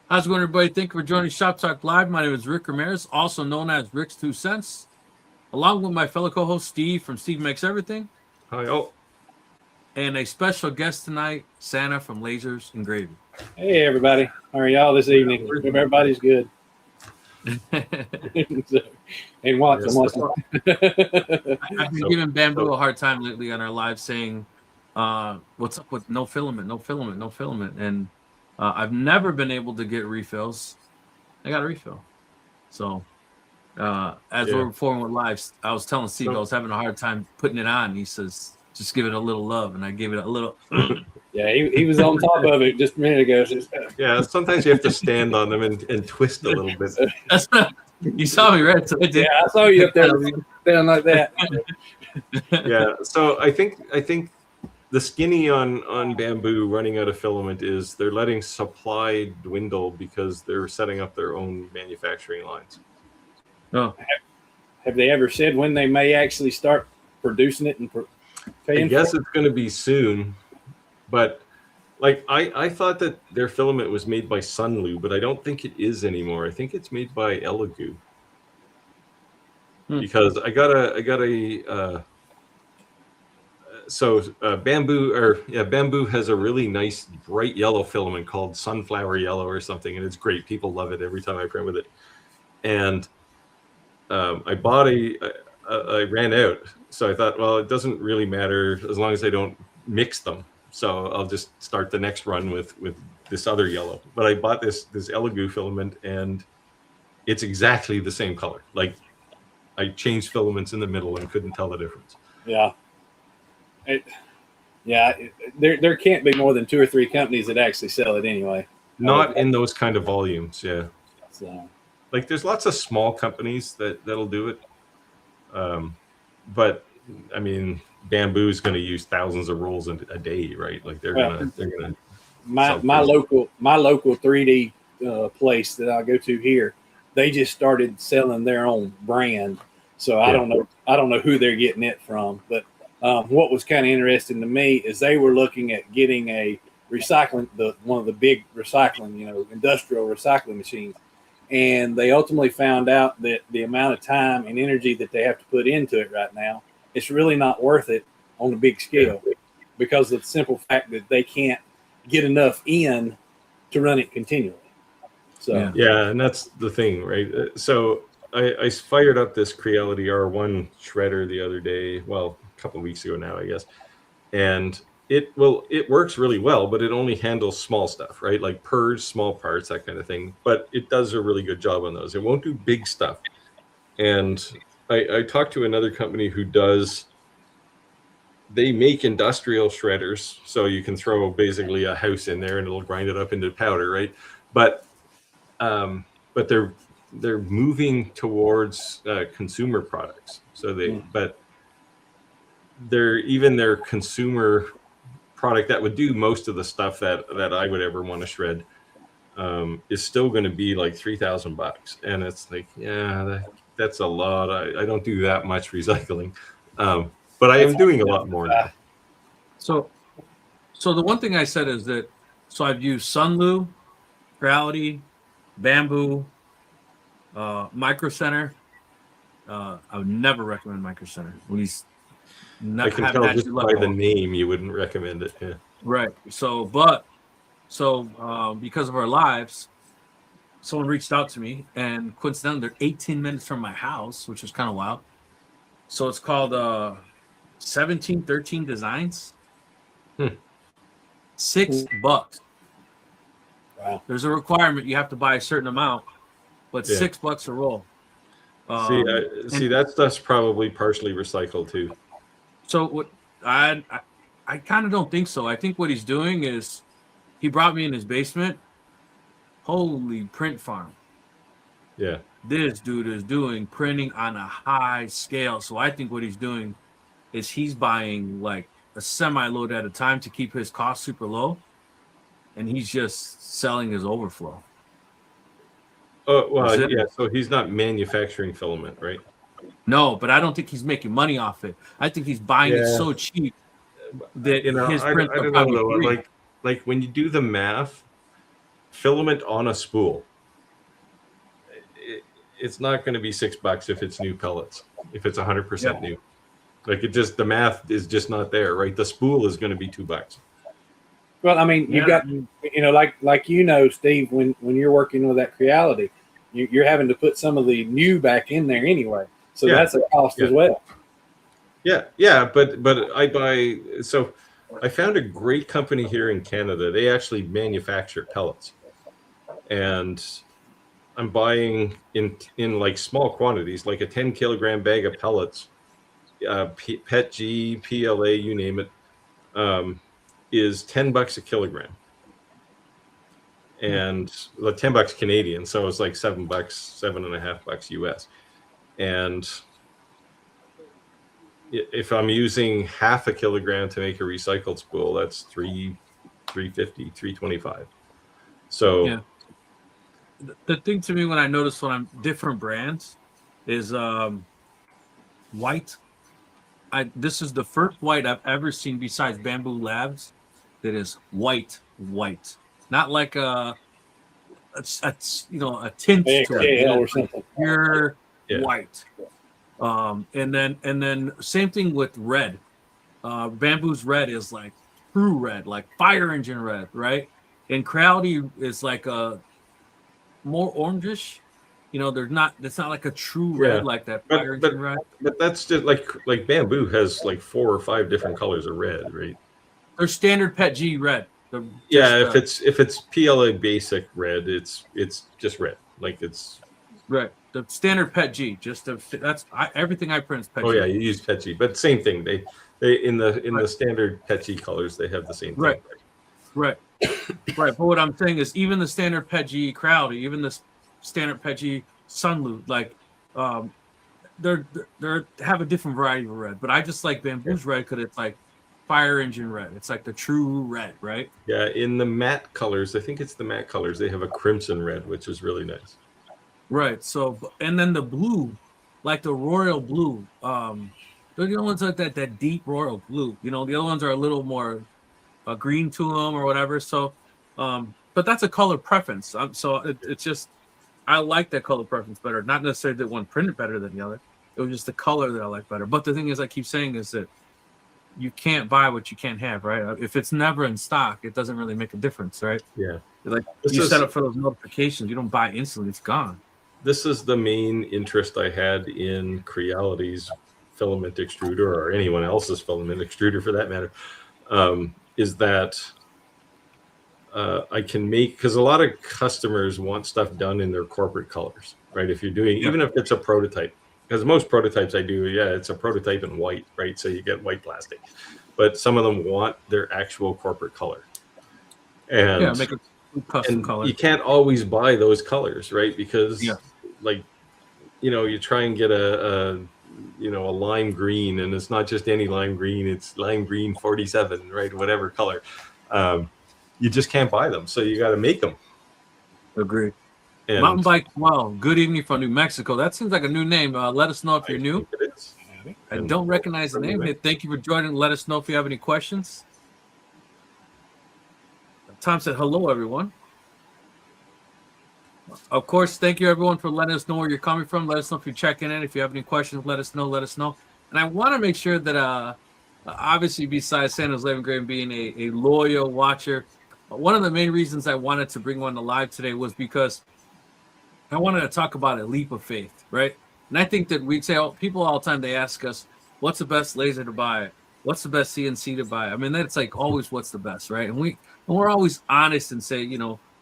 How's it going, everybody? Thank you for joining Shop Talk Live. My name is Rick Ramirez, also known as Rick's 2 Cents, along with my fellow co-host Steve from Steve Makes Everything. Hi, oh. And a special guest tonight, Santa from Lasers Engraving. Hey, everybody. How are y'all this evening? Hope everybody's good. And Watson. I've been giving Bamboo a hard time lately on our live saying, what's up with no filament? And I've never been able to get refills. I got a refill. So as we're performing with lives, I was telling Steve I was having a hard time putting it on. He says, just give it a little love. And I gave it a little. Yeah, he was on top of it just a minute ago. Yeah, sometimes you have to stand on them and twist a little bit. You saw me, right? So yeah, I saw you up there down like that. Yeah, so I think the skinny on Bamboo running out of filament is they're letting supply dwindle because they're setting up their own manufacturing lines. Oh. Have they ever said when they may actually start producing it and paying? I guess it's going to be soon, but like I thought that their filament was made by Sunlu, but I don't think it is anymore. I think it's made by Elegoo. Because I got a Bamboo has a really nice bright yellow filament called sunflower yellow or something, and it's great. People love it every time I print with it. And I bought I ran out, so I thought, well, it doesn't really matter as long as I don't mix them. So I'll just start the next run with this other yellow. But I bought this Elegoo filament, and it's exactly the same color. Like I changed filaments in the middle and couldn't tell the difference. Yeah. There can't be more than 2 or 3 companies that actually sell it anyway. Not in those kind of volumes, yeah. So. Like there's lots of small companies that'll do it. But I mean, Bamboo is going to use thousands of rolls a day, right? Like they're gonna. My local 3D place that I go to here, they just started selling their own brand. So I don't know who they're getting it from. But what was kind of interesting to me is they were looking at getting a recycling, one of the big recycling, industrial recycling machines. And they ultimately found out that the amount of time and energy that they have to put into it right now, it's really not worth it on a big scale because of the simple fact that they can't get enough in to run it continually. So yeah, and that's the thing, right? So I fired up this Creality R1 shredder the other day, well, a couple of weeks ago now, I guess, and it works really well, but it only handles small stuff, right? Like purge, small parts, that kind of thing. But it does a really good job on those. It won't do big stuff. And I talked to another company who they make industrial shredders, so you can throw basically a house in there and it'll grind it up into powder, right? But they're moving towards consumer products. So but their consumer product that would do most of the stuff that I would ever want to shred is still going to be like $3,000, and it's like, yeah, that's a lot. I don't do that much recycling, but I am doing a lot more now. So the one thing I said is that I've used Sunlu, Creality, Bamboo, Micro Center. I would never recommend Micro Center. I can tell just by the name you wouldn't recommend it. Yeah. Right. So because of our lives, someone reached out to me, and coincidentally, they're 18 minutes from my house, which is kind of wild. So it's called 1713 Designs. $6. Wow. There's a requirement you have to buy a certain amount, but $6 a roll. See, that's probably partially recycled too. So what I kind of don't think so. I think what he's doing is he brought me in his basement. Holy print farm. Yeah. This dude is doing printing on a high scale. So I think what he's doing is he's buying like a semi-load at a time to keep his cost super low. And he's just selling his overflow. Oh, well, yeah. So he's not manufacturing filament, right? No, but I don't think he's making money off it. I think he's buying it so cheap that his prints are probably free. Like when you do the math, filament on a spool, it's not going to be $6 if it's new pellets, if it's 100% new. Like the math is just not there, right? The spool is going to be $2. Well, I mean, you've got, like Steve, when you're working with that Creality, you're having to put some of the new back in there anyway. So that's a cost as well. Yeah, but I found a great company here in Canada. They actually manufacture pellets, and I'm buying in like small quantities, like a 10 kilogram bag of pellets, PETG, PLA, you name it, is $10 a kilogram, and $10 Canadian, so it's like $7, $7.50 US, and if I'm using half a kilogram to make a recycled spool, that's $350, $325. So the thing to me when I notice when I'm different brands is white. This is the first white I've ever seen besides Bamboo Labs that is white, not like a tint to it, or something. pure white. And then same thing with red. Bamboo's red is like true red, like fire engine red, right? And Creality is like a more orangish. It's not like a true red like that fire engine red. But that's just like Bamboo has like 4 or 5 different colors of red, right? Their standard PETG red. If it's PLA basic red, it's just red. Like it's right. The standard PETG, everything I print is PETG. Oh yeah, you use PETG, but same thing. They in the standard PETG colors, they have the same thing. Right. But what I'm saying is, even the standard PETG Creality, even the standard PETG Sunloop, like they have a different variety of red. But I just like Bamboo's red because it's like fire engine red. It's like the true red, right? Yeah, in the matte colors, I think it's the matte colors. They have a crimson red, which is really nice. Right. So, and then the blue, like the royal blue, they're the only ones like that deep royal blue. The other ones are a little more green to them or whatever. So, but that's a color preference. It's just, I like that color preference better. Not necessarily that one printed better than the other. It was just the color that I like better. But the thing is, I keep saying is that you can't buy what you can't have, right? If it's never in stock, it doesn't really make a difference, right? Yeah. Like set up for those notifications. You don't buy it instantly, it's gone. This is the main interest I had in Creality's filament extruder, or anyone else's filament extruder for that matter, is that I can make, because a lot of customers want stuff done in their corporate colors, right? If you're doing, even if it's a prototype, because most prototypes I do, it's a prototype in white, right? So you get white plastic, but some of them want their actual corporate color. And make a custom color. You can't always buy those colors, right? Because you try and get a lime green, and it's not just any lime green, it's lime green 47, right? Whatever color. You just can't buy them. So you got to make them. Agreed. Mountain Bike 12. Good evening from New Mexico. That seems like a new name. Let us know if you're new. It is. I don't recognize the name. Hey, thank you for joining. Let us know if you have any questions. Tom said hello, everyone. Of course, thank you, everyone, for letting us know where you're coming from. Let us know if you're checking in. If you have any questions, let us know. And I want to make sure that, obviously, besides Santa's Living Grave being a loyal watcher, one of the main reasons I wanted to bring one to live today was because I wanted to talk about a leap of faith, right? And I think that we say, people all the time, they ask us, what's the best laser to buy? What's the best CNC to buy? I mean, that's like always what's the best, right? And we're always honest and say,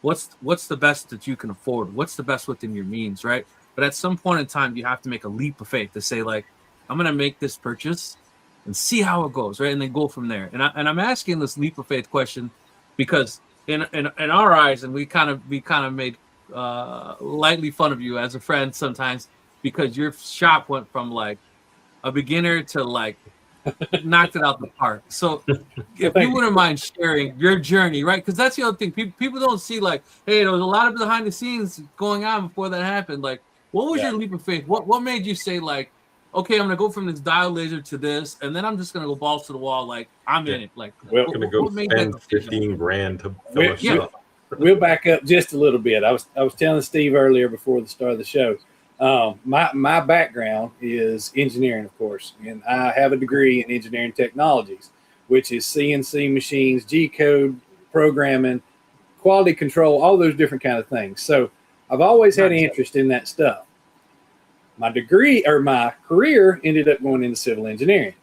what's the best that you can afford? What's the best within your means, right? But at some point in time, you have to make a leap of faith to say, like, I'm going to make this purchase and see how it goes, right? And then go from there. And I'm asking this leap of faith question because in our eyes, and we kind of made lightly fun of you as a friend sometimes because your shop went from like a beginner to like knocked it out the park. So if you wouldn't mind sharing your journey, right? Because that's the other thing. People don't see like, hey, there was a lot of behind the scenes going on before that happened. Like, what was your leap of faith? What made you say like, okay, I'm gonna go from this dial laser to this, and then I'm just gonna go balls to the wall, like I'm in it. Like, we're gonna go spend $15,000 to fill a shop. we'll back up just a little bit. I was telling Steve earlier before the start of the show. My background is engineering, of course, and I have a degree in engineering technologies, which is CNC machines, G-code, programming, quality control, all those different kind of things. So I've always had an interest in that stuff. My degree or my career ended up going into civil engineering.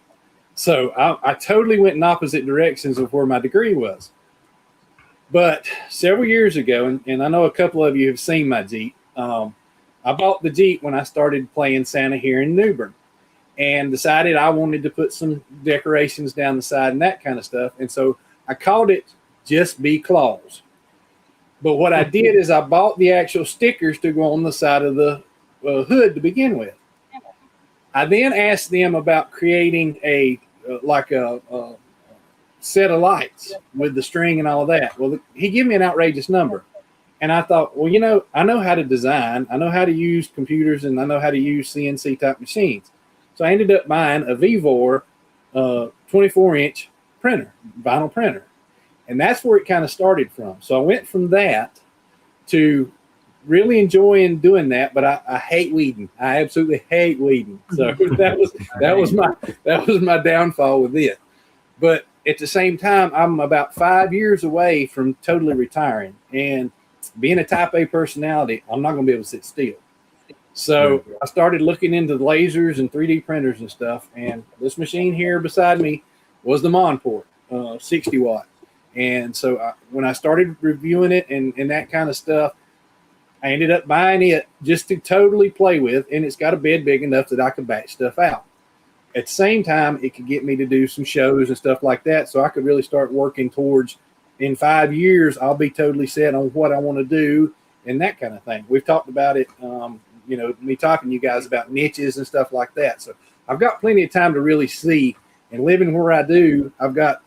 So I totally went in opposite directions of where my degree was. But several years ago, and I know a couple of you have seen my Jeep, I bought the Jeep when I started playing Santa here in New Bern and decided I wanted to put some decorations down the side and that kind of stuff. And so I called it Just Be Claus. But what I did is I bought the actual stickers to go on the side of the hood to begin with. I then asked them about creating a set of lights with the string and all that. Well, he gave me an outrageous number. And I thought, well, I know how to design. I know how to use computers, and I know how to use CNC type machines. So I ended up buying a Vevor 24-inch printer, vinyl printer. And that's where it kind of started from. So I went from that to really enjoying doing that, but I hate weeding. I absolutely hate weeding. So that was my downfall with it. But at the same time, I'm about 5 years away from totally retiring. And being a type A personality, I'm not going to be able to sit still. So I started looking into lasers and 3D printers and stuff. And this machine here beside me was the Monport, 60 watt. And so when I started reviewing it and that kind of stuff, I ended up buying it just to totally play with. And it's got a bed big enough that I could batch stuff out. At the same time, it could get me to do some shows and stuff like that. So I could really start working towards, in 5 years, I'll be totally set on what I want to do and that kind of thing. We've talked about it, me talking to you guys about niches and stuff like that. So I've got plenty of time to really see, and living where I do, I've got,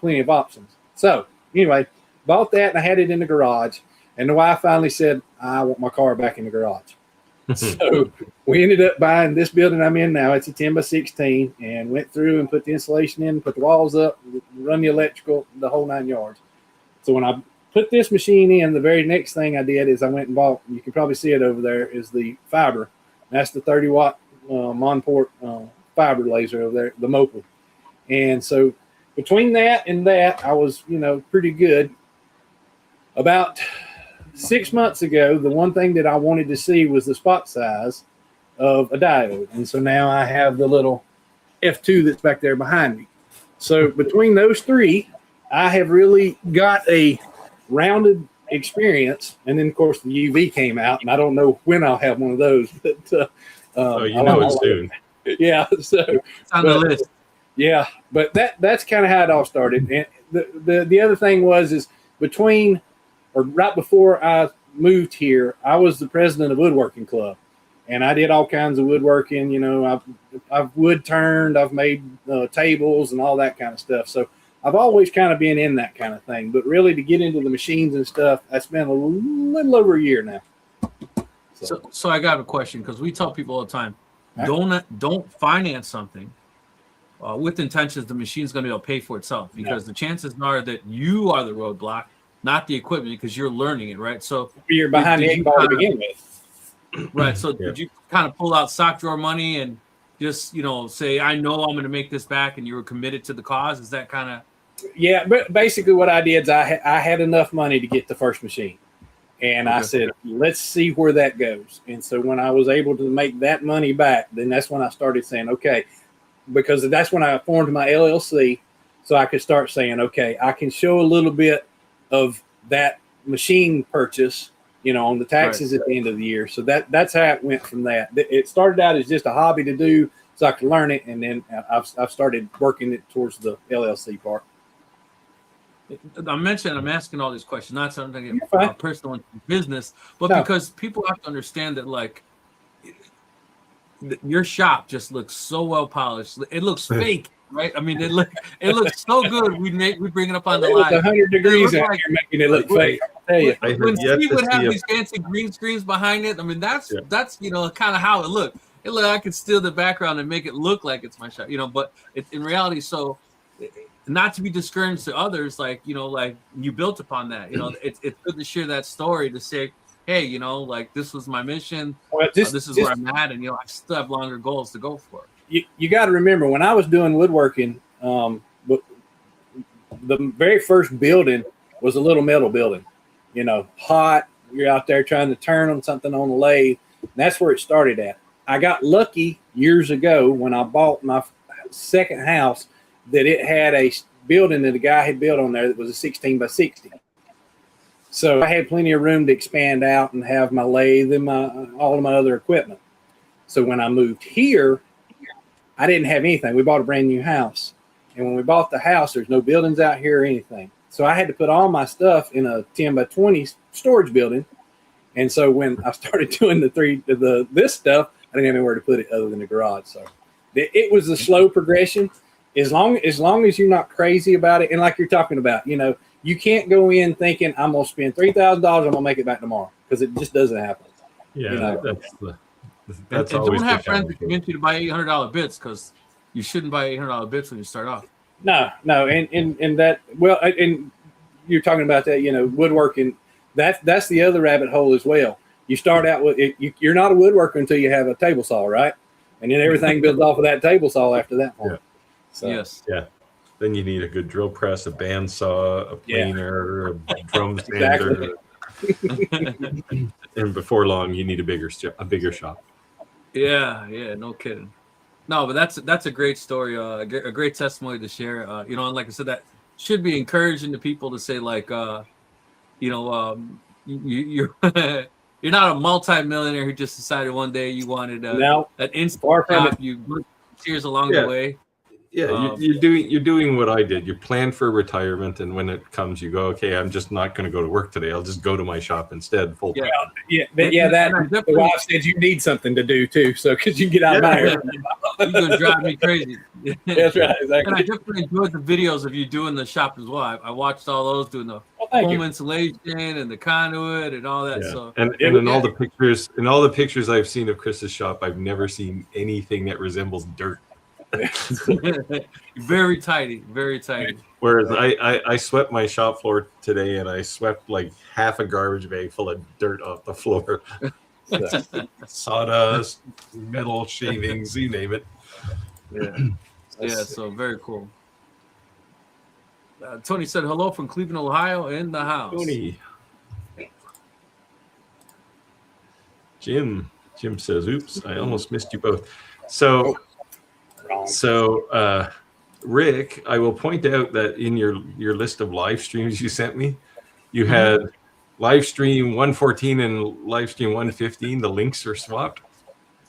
plenty of options. So anyway, bought that and I had it in the garage. And the wife finally said, I want my car back in the garage. So we ended up buying this building I'm in now. It's a 10 by 16, and went through and put the insulation in, put the walls up, run the electrical, the whole 9 yards. So when I put this machine in, the very next thing I did is I went and bought, you can probably see it over there, is the fiber. That's the 30 watt Monport fiber laser over there, the Mopal. And so between that and that, I was, pretty good. About 6 months ago, the one thing that I wanted to see was the spot size of a diode. And so now I have the little F2 that's back there behind me. So between those three, I have really got a rounded experience. And then, of course, the UV came out, and I don't know when I'll have one of those. But it's soon. Yeah. So it's on the list. Yeah, but that's kind of how it all started. And the other thing is right before I moved here, I was the president of Woodworking Club, and I did all kinds of woodworking. I've wood turned, I've made tables and all that kind of stuff. So I've always kind of been in that kind of thing. But really, to get into the machines and stuff, that's been a little over a year now. So I got a question, because we tell people all the time, don't finance something with intentions the machine's going to be able to pay for itself, because the chances are that you are the roadblock, not the equipment, because you're learning it, right? So you're behind the eight ball to begin with. Right. So did you kind of pull out sock drawer money and just, say, I know I'm going to make this back, and you were committed to the cause? Is that kind of? Yeah, but basically what I did is I had enough money to get the first machine. And I said, let's see where that goes. And so when I was able to make that money back, then that's when I started saying, okay, because that's when I formed my LLC, so I could start saying, okay, I can show a little bit of that machine purchase, on the taxes at the end of the year. So that's how it went from that. It started out as just a hobby to do so I could learn it. And then I've started working it towards the LLC part. I'm asking all these questions, not something personal in business, but because people have to understand that, like, your shop just looks so well polished. It looks fake, right? I mean, it looks so good. We bring it up on the live. 100 degrees out here making it look fake. I'll tell you. When Steve would have these fancy green screens behind it, I mean, that's kind of how it looked. I could steal the background and make it look like it's my shop, but in reality, so not to be discouraged to others, like, you know, like you built upon that. You know, it's good to share that story, to say, hey, you know, like this was my mission. Well, This is where I'm at, and you know, I still have longer goals to go for. You got to remember, when I was doing woodworking, but the very first building was a little metal building. You know, hot. You're out there trying to turn on something on the lathe. And that's where it started at. I got lucky years ago when I bought my second house that it had a building that a guy had built on there that was a 16 by 60. So I had plenty of room to expand out and have my lathe and all of my other equipment. So when I moved here, I didn't have anything. We bought a brand new house. And when we bought the house, there's no buildings out here or anything. So I had to put all my stuff in a 10 by 20 storage building. And so when I started doing this stuff, I didn't have anywhere to put it other than the garage. So it was a slow progression. As long as you're not crazy about it, and like you're talking about, you know, you can't go in thinking I'm gonna spend $3,000, I'm gonna make it back tomorrow, because it just doesn't happen. Yeah, you know? that's and always don't have the friends challenge. that convince you to buy $800 bits, because you shouldn't buy $800 bits when you start off. No, and that, well, and you're talking about that, you know, woodworking. That's the other rabbit hole as well. You start out with it, you're not a woodworker until you have a table saw, right? And then everything builds off of that table saw after that point. Yeah. So, Yes. Yeah. Then you need a good drill press, a bandsaw, a planer, a drum sander. And before long, you need a bigger shop. Yeah, no kidding. No, but that's a great story, a great testimony to share. You know, and like I said, that should be encouraging to people to say, like, you know, you're you're not a multi-millionaire who just decided one day you wanted an instant shop. You worked years along the way. Yeah, you're doing what I did. You plan for retirement, and when it comes, you go, okay, I'm just not going to go to work today. I'll just go to my shop instead. Full time. The wife said you need something to do too, so because you get out of my hair. You're gonna drive me crazy. That's right, exactly. And I definitely enjoyed the videos of you doing the shop as well. I watched all those, doing the home insulation and the conduit and all that. Yeah. So and in all the pictures I've seen of Chris's shop, I've never seen anything that resembles dirt. Very tidy, very tidy. Whereas I swept my shop floor today, and I swept like half a garbage bag full of dirt off the floor. Sawdust, metal shavings, you name it. Yeah, so very cool. Tony said hello from Cleveland, Ohio, in the house. Tony. Jim says, oops, I almost missed you both. So Rick, I will point out that in your list of live streams you sent me, you had live stream 114 and live stream 115. The links are swapped.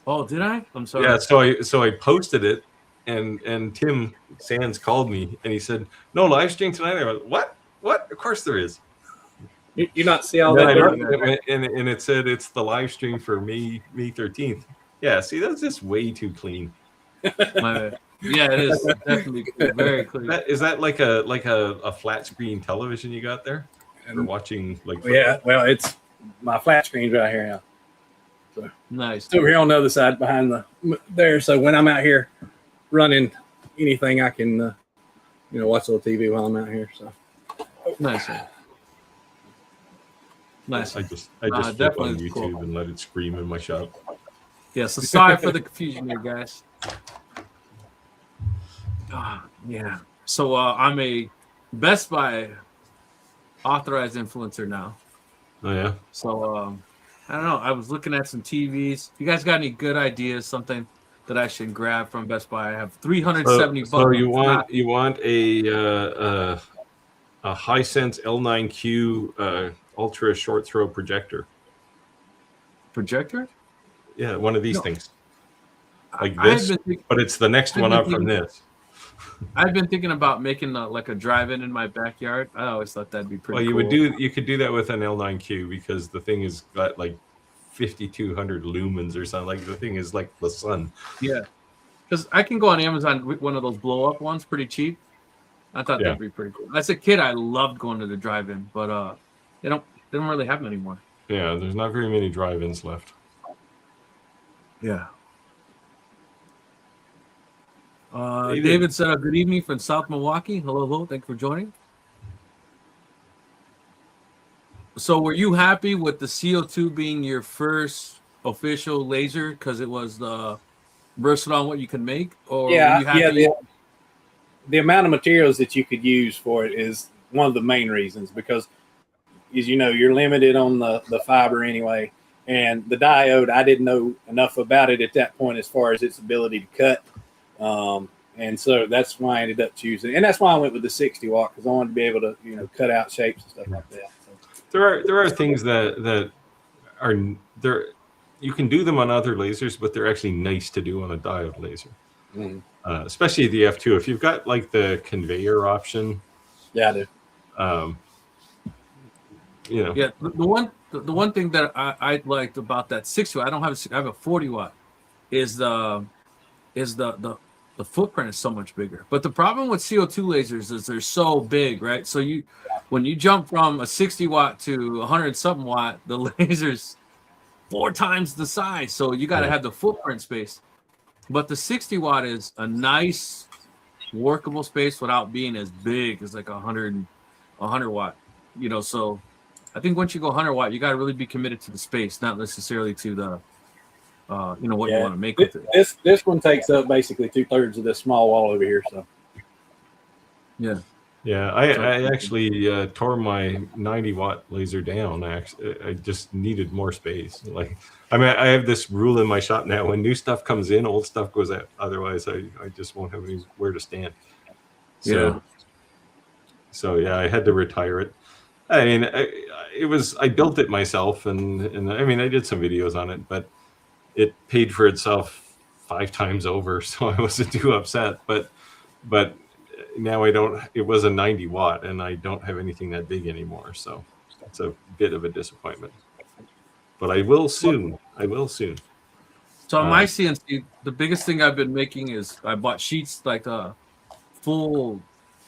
Oh, did I? I'm sorry. Yeah, so I posted it, and Tim Sands called me and he said, "No live stream tonight." I went, "What? What? Of course there is." You not see all that? And it said it's the live stream for May 13th. Yeah, see, that's just way too clean. Yeah, it is definitely very clean. Is that like a flat screen television you got there? For watching Yeah, well, it's my flat screen's right here now. So nice. It's over here on the other side behind there. So when I'm out here running anything, I can watch a little TV while I'm out here. So nice. Nice. I just flip on YouTube cool. and let it scream in my shop. Yeah, so sorry for the confusion here, guys. Yeah. So I'm a Best Buy authorized influencer now. Oh yeah. So I don't know. I was looking at some TVs. You guys got any good ideas? Something that I should grab from Best Buy? I have 370 bucks. So you want a Hisense L9Q ultra short throw projector? Projector? Yeah, one of these things. Like this, but it's the next one up from this. I've been thinking about making like a drive-in in my backyard. I always thought that'd be pretty cool. You could do that with an L9Q because the thing has got like 5,200 lumens or something. Like the thing is like the sun. Yeah, because I can go on Amazon with one of those blow-up ones, pretty cheap. I thought that'd be pretty cool. As a kid, I loved going to the drive-in, but they don't really have them anymore. Yeah, there's not very many drive-ins left. Yeah. David said, good evening from South Milwaukee. Hello, hello. Thank you for joining. So were you happy with the CO2 being your first official laser because it was versatile on what you can make? Or were you happy? The amount of materials that you could use for it is one of the main reasons, because as you know, you're limited on the fiber anyway. And the diode, I didn't know enough about it at that point as far as its ability to cut. And so that's why I ended up choosing. And that's why I went with the 60 watt, because I wanted to be able to, cut out shapes and stuff like that. So. There are things that are there. You can do them on other lasers, but they're actually nice to do on a diode laser. Especially the F2. If you've got like the conveyor option. Yeah, I do. Yeah, the one thing that I liked about that 60 watt, I have a 40 watt, is the footprint is so much bigger. But the problem with CO2 lasers is they're so big, right? So when you jump from a 60 watt to 100 something watt, the laser's 4 times the size. So you got to have the footprint space. But the 60 watt is a nice workable space without being as big as like 100 watt, so I think once you go 100 watt, you got to really be committed to the space, not necessarily to the, what you want to make with it. This one takes up basically 2/3 of this small wall over here. So, yeah. I actually tore my 90 watt laser down. I just needed more space. I have this rule in my shop now: when new stuff comes in, old stuff goes out. Otherwise, I just won't have anywhere to stand. So yeah, I had to retire it. I mean, I built it myself, and I mean, I did some videos on it, but it paid for itself 5 times over, so I wasn't too upset. But now it was a 90 watt, and I don't have anything that big anymore, so it's a bit of a disappointment. But I will soon. So on my CNC, the biggest thing I've been making is I bought sheets like full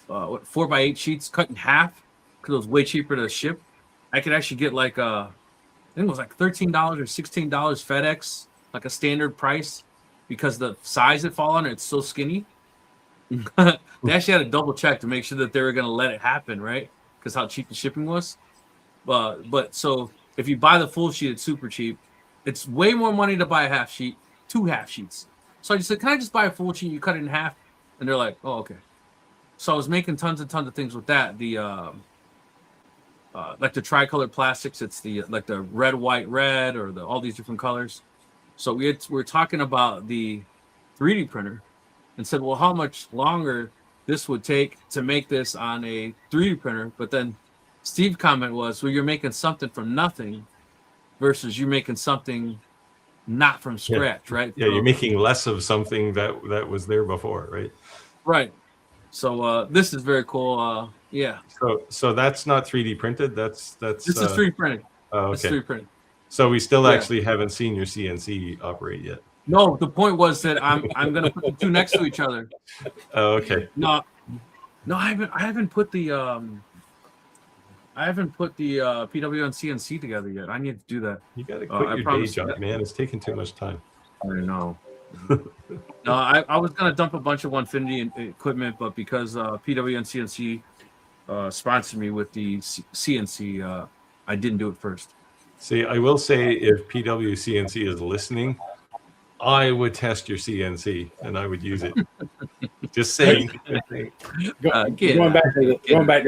4x8 sheets cut in half, because it was way cheaper to ship. I could actually get I think it was like $13 or $16 FedEx, like a standard price, because the size it fall on it's so skinny. They actually had to double check to make sure that they were going to let it happen, right? Because how cheap the shipping was. But so if you buy the full sheet, it's super cheap. It's way more money to buy a half sheet, 2 half sheets. So I just said, can I just buy a full sheet? You cut it in half, and they're like, oh, okay. So I was making tons and tons of things with that. The like the tricolor plastics, it's the like the red, white, red, or all these different colors. So we were talking about the 3D printer, and said, well, how much longer this would take to make this on a 3D printer? But then Steve's comment was, well, you're making something from nothing versus you making something not from scratch, right? Yeah, you're making less of something that was there before, right? Right. So this is very cool. Yeah. So that's not 3D printed. This is 3D printed. Oh, okay. It's 3D printed. So we still actually haven't seen your CNC operate yet. No, the point was that I'm gonna put the 2 next to each other. Oh, okay. No, I haven't put the PW and CNC together yet. I need to do that. You got to quit your day job, man. It's taking too much time. I know. No, I was gonna dump a bunch of Onefinity equipment, but because PW and CNC sponsored me with the CNC, I didn't do it first. See, I will say, if PW CNC is listening, I would test your CNC and I would use it. Just saying. Going back to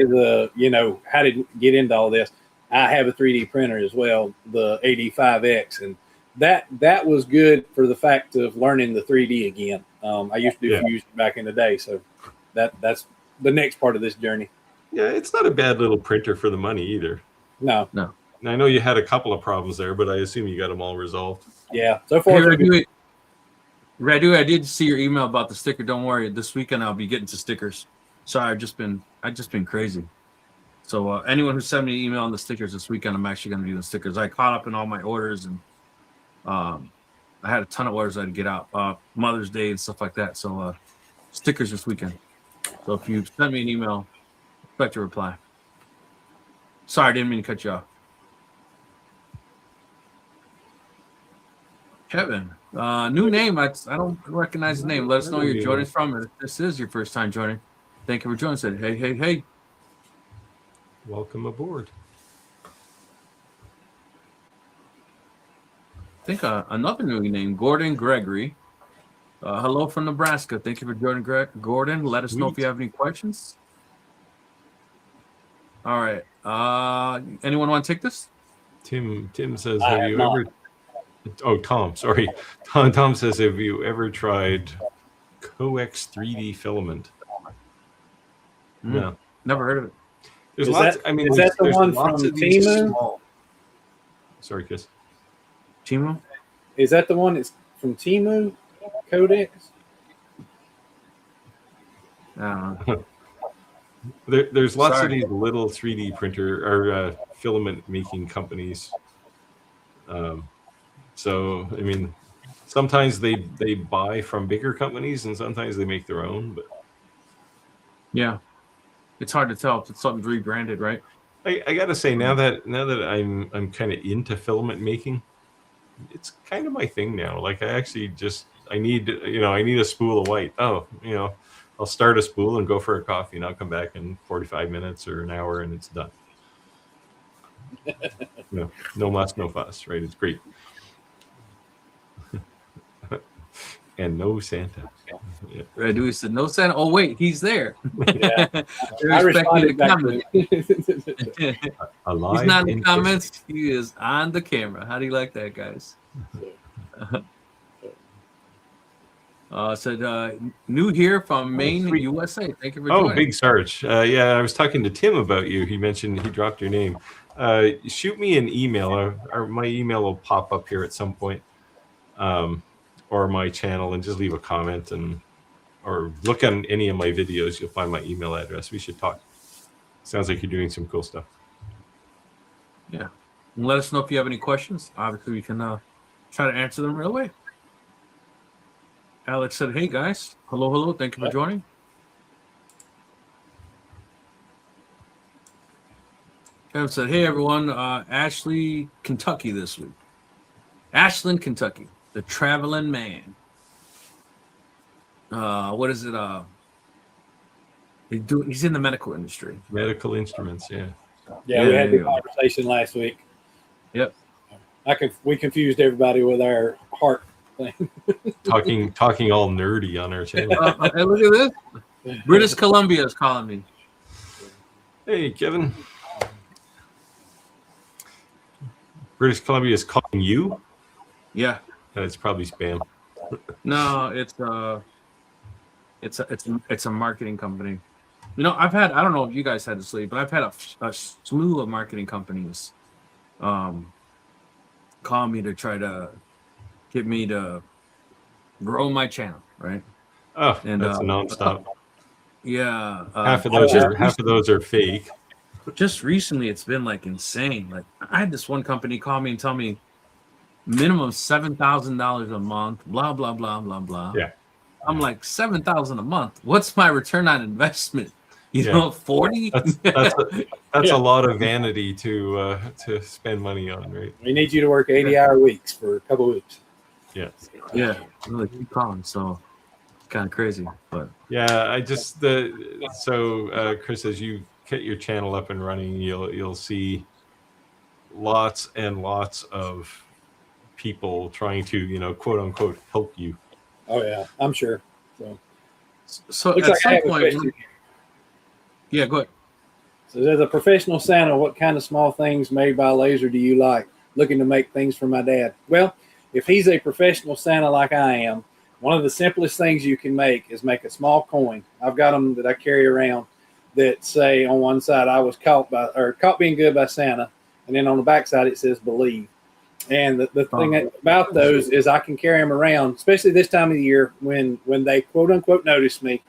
the how did we get into all this? I have a 3D printer as well, the AD5X, and that was good for the fact of learning the 3D again. I used to do Fusion back in the day, so that's the next part of this journey. Yeah, it's not a bad little printer for the money either. No. And I know you had a couple of problems there, but I assume you got them all resolved. Yeah. So far, Radu, I did see your email about the sticker. Don't worry. This weekend I'll be getting to stickers. Sorry, I've just been crazy. So anyone who sent me an email on the stickers this weekend, I'm actually going to do the stickers. I caught up in all my orders, and I had a ton of orders I had to get out. Mother's Day and stuff like that. So stickers this weekend. So if you send me an email, expect a reply. Sorry, I didn't mean to cut you off. Kevin, new name. I don't recognize the name. Let us know where you're joining us from. If this is your first time joining, thank you for joining us. Hey, hey, hey. Welcome aboard. I think another new name, Gordon Gregory. Hello from Nebraska. Thank you for joining, Gordon. Let us know if you have any questions. All right. Anyone want to take this? Tim says, have you ever... Oh, Tom, sorry. Tom says, have you ever tried Coex 3D filament? No. Never heard of it. There's lots. Is that the one from Temu? Sorry, Chris. Temu? Is that the one that's from Temu? Codex? There's lots of these little 3D printer or filament making companies. So I mean, sometimes they buy from bigger companies, and sometimes they make their own. But yeah, it's hard to tell if it's something rebranded, right? I gotta say, now that I'm kind of into filament making, it's kind of my thing now. Like I actually I need a spool of white. Oh, I'll start a spool and go for a coffee, and I'll come back in 45 minutes or an hour, and it's done. No muss, no fuss, right? It's great. And no Santa. Yeah. Red Dewey said, no Santa. Oh, wait, he's there. Yeah. I responded back to he's not in the comments. He is on the camera. How do you like that, guys? Said, new here from Maine, USA. Thank you for joining. Oh, big search. Yeah, I was talking to Tim about you. He mentioned he dropped your name. Shoot me an email, or my email will pop up here at some point. Or my channel, and just leave a comment, or look on any of my videos. You'll find my email address. We should talk. Sounds like you're doing some cool stuff. Yeah. And let us know if you have any questions. Obviously, we can try to answer them right away. Alex said, hey, guys. Hello. Thank you for joining. Kevin said, hey, everyone. Ashley, Kentucky this week. Ashland, Kentucky. The traveling man. What is it? He's in the medical industry. Medical instruments, yeah. Yeah, we had the conversation last week. Yep. We confused everybody with our heart thing. talking all nerdy on our channel. Hey, look at this. British Columbia is calling me. Hey, Kevin. British Columbia is calling you? Yeah. It's probably spam. No, it's a marketing company. I don't know if you guys had this lately, but I've had a slew of marketing companies call me to try to get me to grow my channel, right? Oh, and that's nonstop. Yeah. Half of those are fake. Just recently, it's been like insane. Like I had this one company call me and tell me minimum $7,000 a month, blah blah blah blah blah. Yeah. I'm like, $7,000 a month. What's my return on investment? 40. That's a lot of vanity to spend money on, right? We need you to work 80-hour weeks for a couple of weeks. Yeah. Yeah. Really keep calling. So it's kind of crazy, but yeah, Chris, as you get your channel up and running, you'll see lots and lots of people trying to, quote unquote, help you. Oh yeah, I'm sure. So at some point, yeah, go ahead. So as a professional Santa, what kind of small things made by laser do you like? Looking to make things for my dad. Well, if he's a professional Santa like I am, one of the simplest things you can make is make a small coin. I've got them that I carry around that say on one side I was caught being good by Santa, and then on the back side it says believe. And the thing about those is I can carry them around, especially this time of the year when they quote unquote notice me.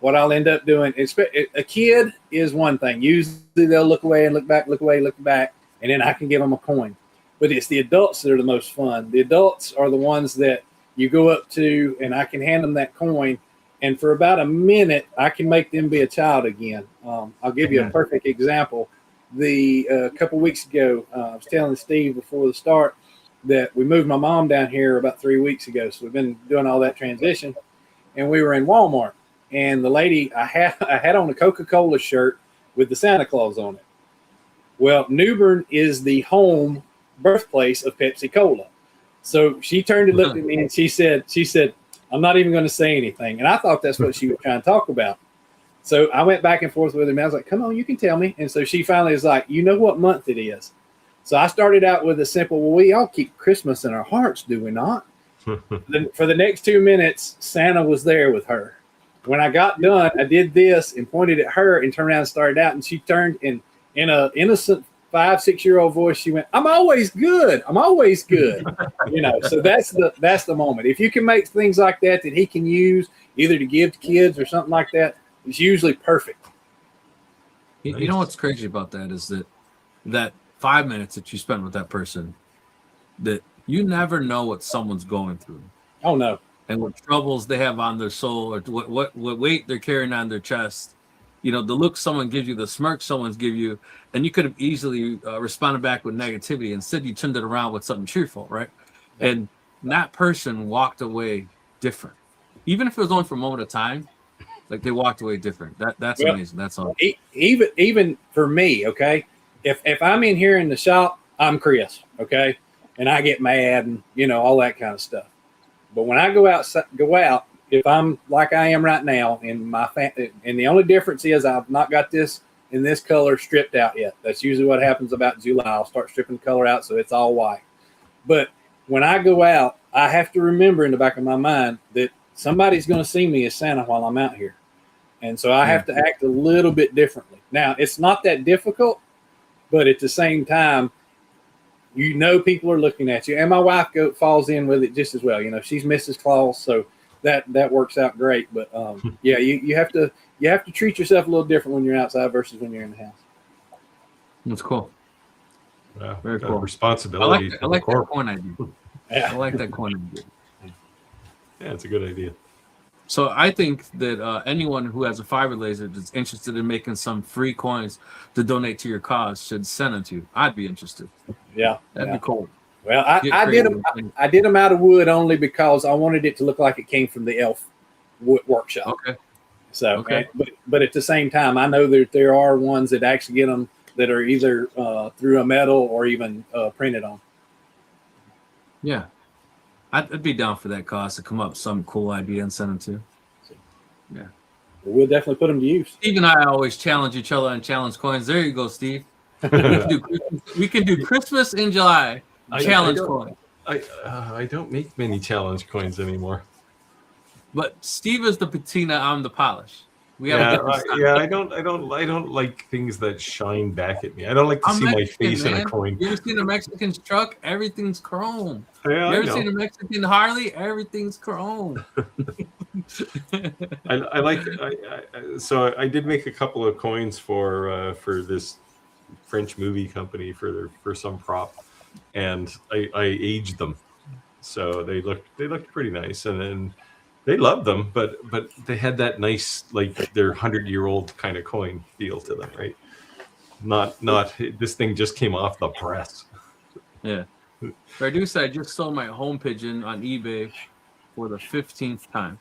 What I'll end up doing is a kid is one thing. Usually they'll look away and look back, look away, look back, and then I can give them a coin. But it's the adults that are the most fun. The adults are the ones that you go up to and I can hand them that coin. And for about a minute, I can make them be a child again. I'll give you a perfect example. A couple weeks ago, I was telling Steve before the start, that we moved my mom down here about 3 weeks ago. So we've been doing all that transition, and we were in Walmart, and the lady I had on a Coca-Cola shirt with the Santa Claus on it. Well, New Bern is the home birthplace of Pepsi Cola. So she turned and looked at me and she said, I'm not even going to say anything. And I thought that's what she was trying to talk about. So I went back and forth with her, and I was like, come on, you can tell me. And so she finally was like, you know what month it is? So I started out with a simple, well, we all keep Christmas in our hearts, do we not? For the next 2 minutes, Santa was there with her. When I got done, I did this and pointed at her and turned around and started out. And she turned in an innocent 5-6-year-old voice. She went, I'm always good. I'm always good. So that's the moment. If you can make things like that he can use either to give to kids or something like that, it's usually perfect. You know what's crazy about that is that 5 minutes that you spend with that person, that you never know what someone's going through. Oh no. And what troubles they have on their soul, or what weight they're carrying on their chest. The look someone gives you, the smirk someone's give you, and you could have easily responded back with negativity. Instead, you turned it around with something cheerful, right? And that person walked away different. Even if it was only for a moment of time, like they walked away different. That's amazing. That's all. Even for me, okay? If I'm in here in the shop, I'm Chris, okay? And I get mad and, all that kind of stuff. But when I go out, if I'm like I am right now in my family, and the only difference is I've not got this in this color stripped out yet. That's usually what happens about July. I'll start stripping the color out so it's all white. But when I go out, I have to remember in the back of my mind that somebody's going to see me as Santa while I'm out here. And so I have to act a little bit differently. Now, it's not that difficult, but at the same time, people are looking at you. And my wife falls in with it just as well. She's Mrs. Claus, so that works out great. But you have to treat yourself a little different when you're outside versus when you're in the house. That's cool. Wow, very cool. Responsibility. I like that coin idea. Yeah. I like that coin idea. Yeah, it's a good idea. So I think that anyone who has a fiber laser that's interested in making some free coins to donate to your cause should send them to you. I'd be interested. Yeah, that'd be cool. Well, I did them out of wood only because I wanted it to look like it came from the elf wood workshop. Okay. So, but at the same time, I know that there are ones that actually get them that are either through a metal or even printed on. Yeah. I'd be down for that cause to come up with some cool idea and send them to. Yeah. We'll definitely put them to use. Steve and I always challenge each other on challenge coins. There you go, Steve. We can do Christmas in July. Challenge coins. I don't make many challenge coins anymore. But Steve is the patina, I'm the polish. I don't like things that shine back at me. I don't like to see my face in a coin. You ever seen a Mexican truck? Everything's chrome. Yeah, you ever seen a Mexican Harley? Everything's chrome. So I did make a couple of coins for this French movie company for some prop, and I aged them, so they looked pretty nice, and then they loved them, but they had that nice, like, their 100-year-old kind of coin feel to them, right? Not this thing just came off the press. Yeah. Reduce, I just sold my home pigeon on eBay for the 15th time.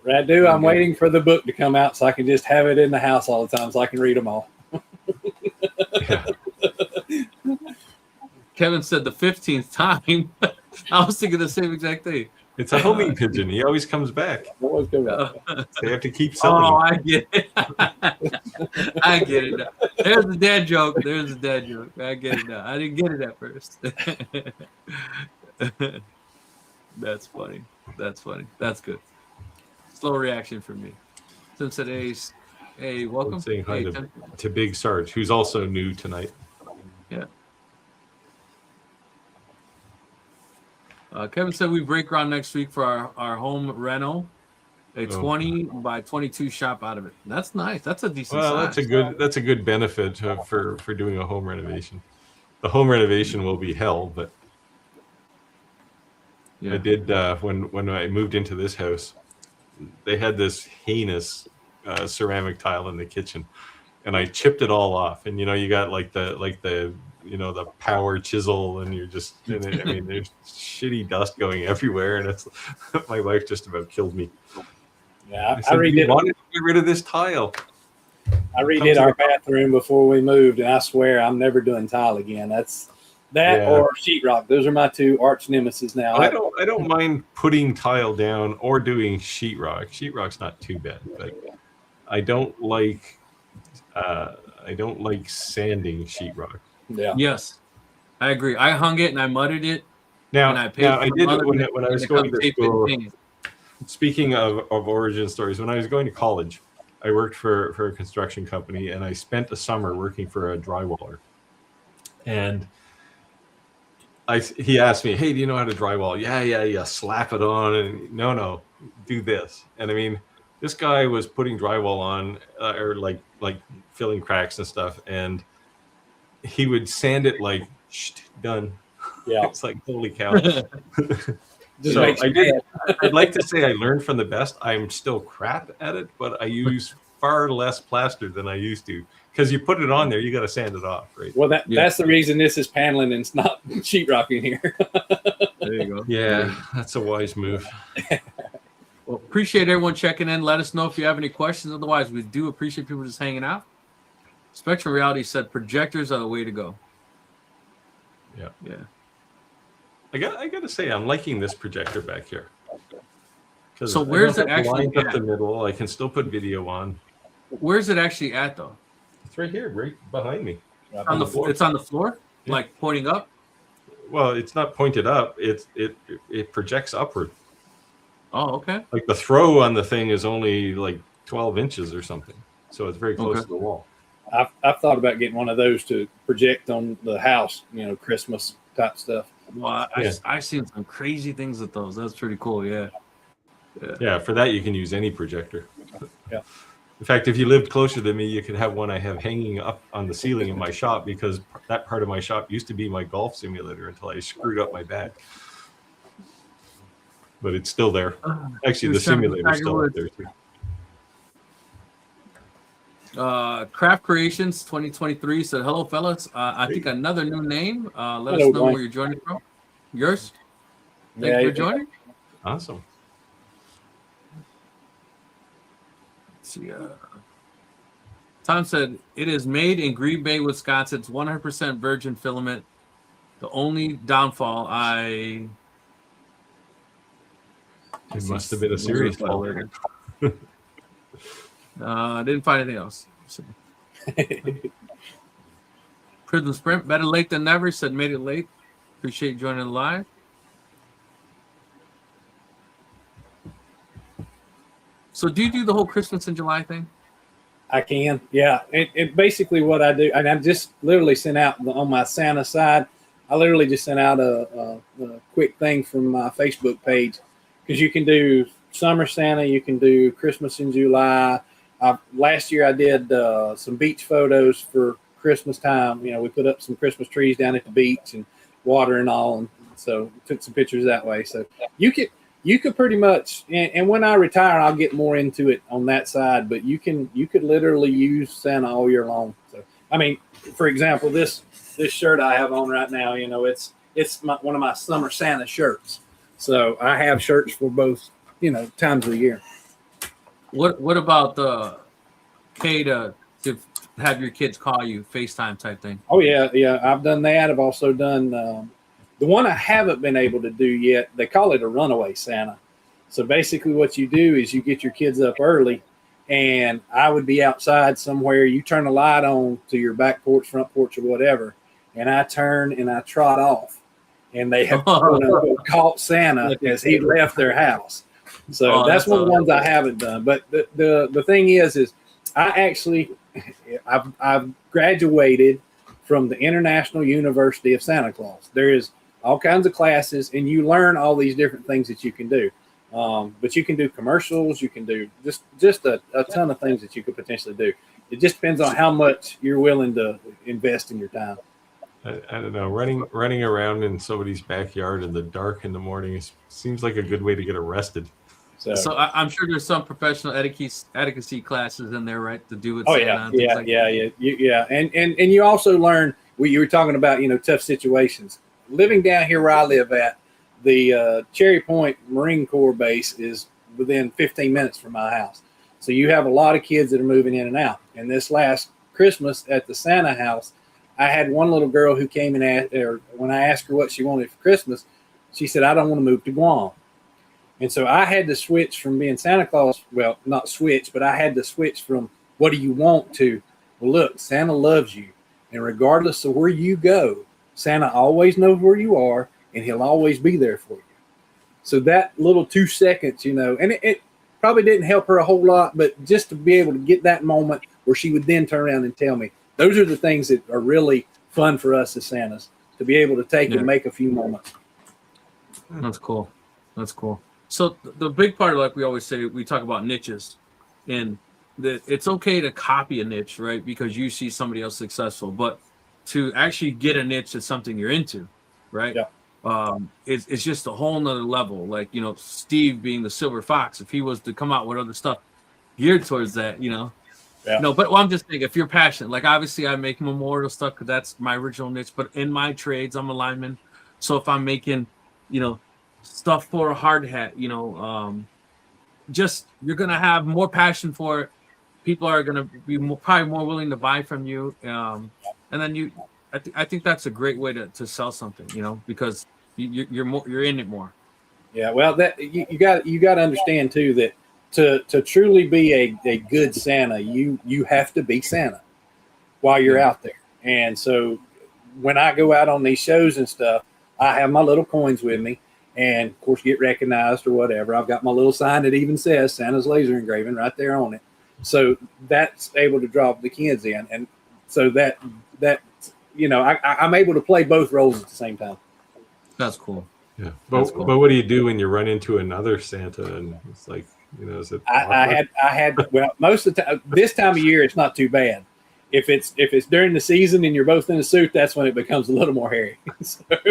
Radu, I'm waiting for the book to come out so I can just have it in the house all the time so I can read them all. Yeah. Kevin said the 15th time. I was thinking the same exact thing. It's a homing pigeon. He always comes back. They have to keep selling. Oh, I get it. I get it now. There's the dad joke. I get it now. I didn't get it at first. That's funny. That's good. Slow reaction from me. Tim said, hey, welcome. Saying hi to Big Sarge, who's also new tonight. Yeah. Kevin said we break ground next week for our home reno. A 20 by 22 shop out of it. That's nice. That's a decent size. That's a good benefit for doing a home renovation. The home renovation will be hell, but yeah. I did when I moved into this house. They had this heinous ceramic tile in the kitchen, and I chipped it all off. And you got like the the power chisel, and you're just, I mean, there's shitty dust going everywhere, and it's my wife just about killed me. Yeah, I wanted to get rid of this tile. I redid our bathroom before we moved, and I swear I'm never doing tile again. That's or sheetrock. Those are my two arch nemesis now. I don't mind putting tile down or doing sheetrock. Sheetrock's not too bad, but I don't like sanding sheetrock. Yeah. Yes, I agree. I hung it and I mudded it. Now and I did it when I was going to school. Speaking of origin stories, when I was going to college, I worked for a construction company, and I spent a summer working for a drywaller. And he asked me, "Hey, do you know how to drywall?" Yeah. Slap it on, and no, do this. And I mean, this guy was putting drywall on, or like filling cracks and stuff, and he would sand it like, done. Yeah, it's like, holy cow. So I'd like to say I learned from the best. I'm still crap at it, but I use far less plaster than I used to, because you put it on there, you got to sand it off, right? Well, that's the reason this is paneling and it's not sheetrocking here. There you go. Yeah, that's a wise move. Well, appreciate everyone checking in. Let us know if you have any questions. Otherwise, we do appreciate people just hanging out. Spectrum Reality said projectors are the way to go. Yeah. I got to say, I'm liking this projector back here. So where's it actually at? Up the middle, I can still put video on. Where's it actually at, though? It's right here, right behind me. On the floor. It's on the floor, like pointing up. Well, it's not pointed up. It projects upward. Oh, okay. Like the throw on the thing is only like 12 inches or something, so it's very close to the wall. I've thought about getting one of those to project on the house, Christmas type stuff. Well, I've seen some crazy things with those. That's pretty cool. Yeah. Yeah, for that you can use any projector. Yeah. In fact, if you lived closer to me, you could have one I have hanging up on the ceiling in my shop, because that part of my shop used to be my golf simulator until I screwed up my back. But it's still there. Actually, the simulator is still up there too. Craft Creations 2023 said, "Hello, fellas. I think another new name. Let us know where you're joining from. Yours? Thank you for joining. Awesome. Let's see. Tom said, it is made in Green Bay, Wisconsin. It's 100% virgin filament. The only downfall It must have been a serious fall. Didn't find anything else. Prism Sprint, better late than never, said made it late. Appreciate you joining live. So do you do the whole Christmas in July thing? I can, yeah. It basically what I do, and I just literally sent out on my Santa side, I literally just sent out a quick thing from my Facebook page, because you can do summer Santa, you can do Christmas in July. Last year I did some beach photos for Christmas time. We put up some Christmas trees down at the beach and water and all, and so took some pictures that way. So you could pretty much, and when I retire, I'll get more into it on that side. But you could literally use Santa all year long. So I mean, for example, this shirt I have on right now, it's one of my summer Santa shirts. So I have shirts for both, times of the year. What about the pay to have your kids call you, FaceTime type thing? Oh yeah. I've done that. I've also done the one I haven't been able to do yet. They call it a runaway Santa. So basically, what you do is you get your kids up early, and I would be outside somewhere. You turn the light on to your back porch, front porch, or whatever, and I turn and I trot off, and they have caught Santa as he left their house. So that's one of the ones I haven't done. But the thing is I've graduated from the International University of Santa Claus. There is all kinds of classes, and you learn all these different things that you can do. But you can do commercials. You can do just a ton of things that you could potentially do. It just depends on how much you're willing to invest in your time. I don't know. Running around in somebody's backyard in the dark in the morning seems like a good way to get arrested. So I'm sure there's some professional etiquette classes in there, right, to do with Santa. Yeah. And you also learn, you were talking about, tough situations. Living down here where I live at, the Cherry Point Marine Corps base is within 15 minutes from my house. So you have a lot of kids that are moving in and out. And this last Christmas at the Santa house, I had one little girl who came and asked, or when I asked her what she wanted for Christmas, she said, I don't want to move to Guam. And so I had to switch from being Santa Claus. Well, not switch, but I had to switch from what do you want to, well, look, Santa loves you. And regardless of where you go, Santa always knows where you are and he'll always be there for you. So that little 2 seconds, and it probably didn't help her a whole lot, but just to be able to get that moment where she would then turn around and tell me, those are the things that are really fun for us as Santas, to be able to take and make a few moments. That's cool. That's cool. So the big part, like we always say, we talk about niches, and that it's okay to copy a niche, right? Because you see somebody else successful, but to actually get a niche that's something you're into, right? Yeah. It's just a whole nother level. Like, Steve being the Silver Fox, if he was to come out with other stuff geared towards that, Yeah. No, but I'm just saying, if you're passionate, like obviously I make memorial stuff because that's my original niche, but in my trades, I'm a lineman. So if I'm making, stuff for a hard hat, just you're going to have more passion for it. People are going to be probably more willing to buy from you. And then I think that's a great way to sell something, because you're in it more. Yeah. Well, that you got to understand too, that to truly be a good Santa, you have to be Santa while you're out there. And so when I go out on these shows and stuff, I have my little coins with me, and of course get recognized or whatever. I've got my little sign that even says Santa's laser engraving right there on it. So that's able to draw the kids in. And so that I'm able to play both roles at the same time. That's cool. Yeah. But what do you do when you run into another Santa and it's like, is it I had well, most of the time, this time of year, it's not too bad. If it's during the season and you're both in a suit, that's when it becomes a little more hairy. But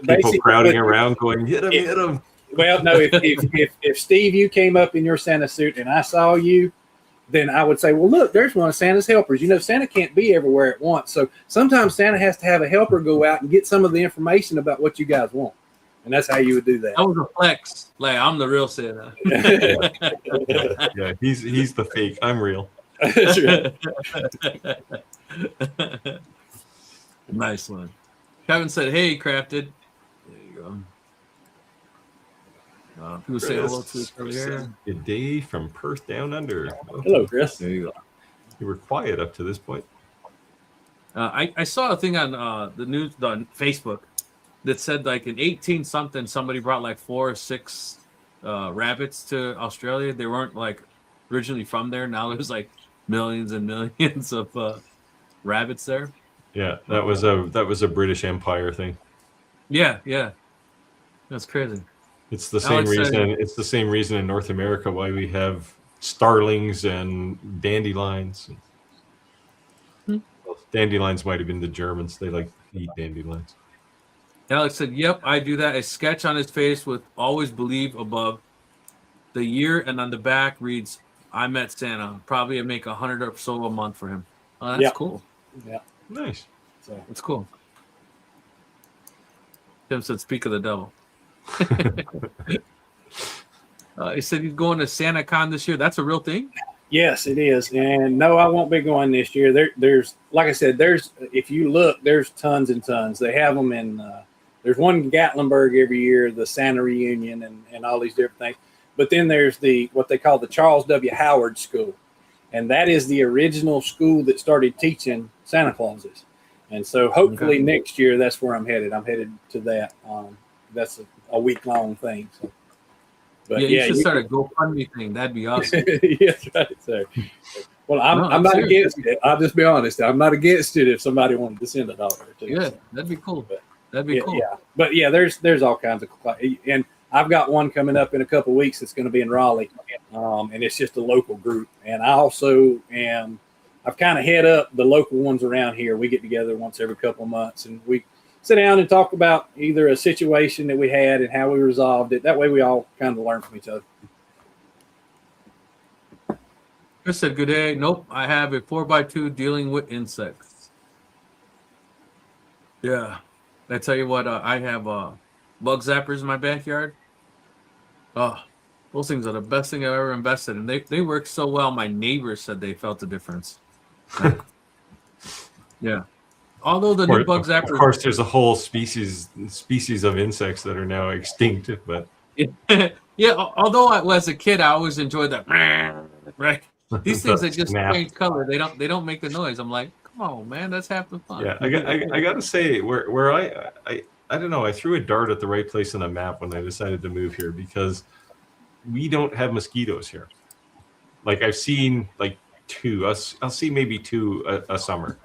people crowding around going, hit him. Well, no, if Steve, you came up in your Santa suit and I saw you, then I would say, well, look, there's one of Santa's helpers. Santa can't be everywhere at once. So sometimes Santa has to have a helper go out and get some of the information about what you guys want. And that's how you would do that. That was a flex. Like, I'm the real Santa. Yeah, he's the fake. I'm real. That's right. Nice one. Kevin said, hey, Crafted. There you go. People say hello to us earlier. Good day from Perth down under. Hello, Chris. There you go. You were quiet up to this point. I saw a thing on the news on Facebook that said like in 18 something somebody brought like 4 or 6 rabbits to Australia. They weren't like originally from there. Now there's like millions and millions of rabbits there. Yeah, that was a British Empire thing. Yeah, that's crazy. It's the same reason. It's the same reason in North America why we have starlings and dandelions. Well, dandelions might have been the Germans. They like to eat dandelions. Alex said, yep, I do that. A sketch on his face with always believe above the year, and on the back reads, I met Santa. Probably I make 100 or so a month for him. Oh, that's cool. Yeah. Nice. So it's cool. Tim said, speak of the devil. He said he's going to SantaCon this year. That's a real thing? Yes, it is. And no, I won't be going this year. There's, like I said, if you look, there's tons and tons. They have them in, there's one in Gatlinburg every year, the Santa reunion and all these different things. But then there's what they call the Charles W. Howard School. And that is the original school that started teaching Santa Clauses. And so hopefully next year, that's where I'm headed. I'm headed to that. That's a week-long thing. So. But you should start a GoFundMe thing. That'd be awesome. Yes, right, sir. Well, I'm not against it. I'll just be honest. I'm not against it if somebody wanted to send $1 or $2. Yeah, that'd be cool. That'd be cool. Yeah, but yeah, there's all kinds of, and I've got one coming up in a couple of weeks that's going to be in Raleigh, and it's just a local group. And I also I've kind of head up the local ones around here. We get together once every couple of months, and we sit down and talk about either a situation that we had and how we resolved it. That way we all kind of learn from each other. Chris said, good day. Nope, I have a 4x2 dealing with insects. Yeah. I tell you what, I have bug zappers in my backyard. Oh, those things are the best thing I've ever invested in. They work so well. My neighbors said they felt the difference. Like, yeah. Although the new bug Of zappers, course, there's a whole species of insects that are now extinct, but yeah. Although as a kid, I always enjoyed that. Right. These things the that just snap. change color. They don't make the noise. I'm like, come on, man, that's half the fun. Yeah, I got to say, where I don't know, I threw a dart at the right place on the map when I decided to move here because we don't have mosquitoes here. Like I've seen like two. I'll see maybe two a summer.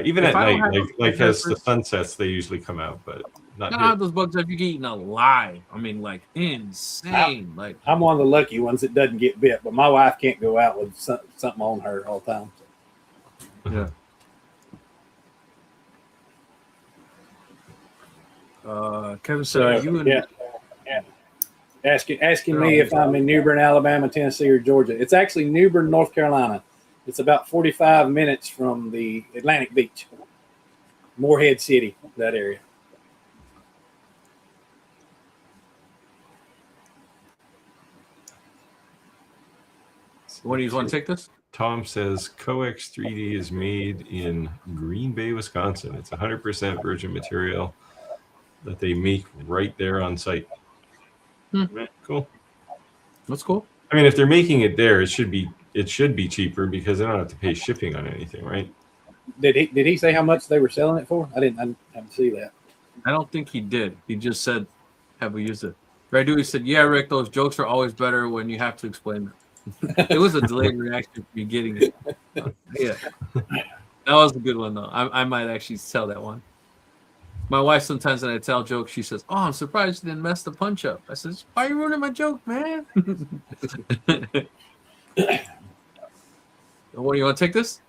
Even If at I don't night, have like bug as the zappers, sun sets, they usually come out, but not I don't here. have those bugs that you get eaten alive. I mean, like insane. Like I'm one of the lucky ones that doesn't get bit, but my wife can't go out with something on her all the time. yeah. Kevin said, "Are you in?" Yeah. Asking me if I'm in New Bern, Alabama, Tennessee, or Georgia. It's actually New Bern, North Carolina. It's about 45 minutes from the Atlantic Beach, Morehead City, that area. What do you want to take this? Tom says Coex 3D is made in Green Bay, Wisconsin. It's 100% virgin material that they make right there on site. Cool. That's cool. I mean, if they're making it there, it should be cheaper because they don't have to pay shipping on anything, right? Did he say how much they were selling it for? I didn't see that. I don't think he did. He just said, "Have we used it?" Right? He said, "Yeah, Rick. Those jokes are always better when you have to explain them." It was a delayed reaction for me getting it. Yeah, that was a good one though. I might actually tell that one. My wife sometimes when I tell jokes, she says, "Oh, I'm surprised you didn't mess the punch up." I says, "Why are you ruining my joke, man?" What do you want to take this?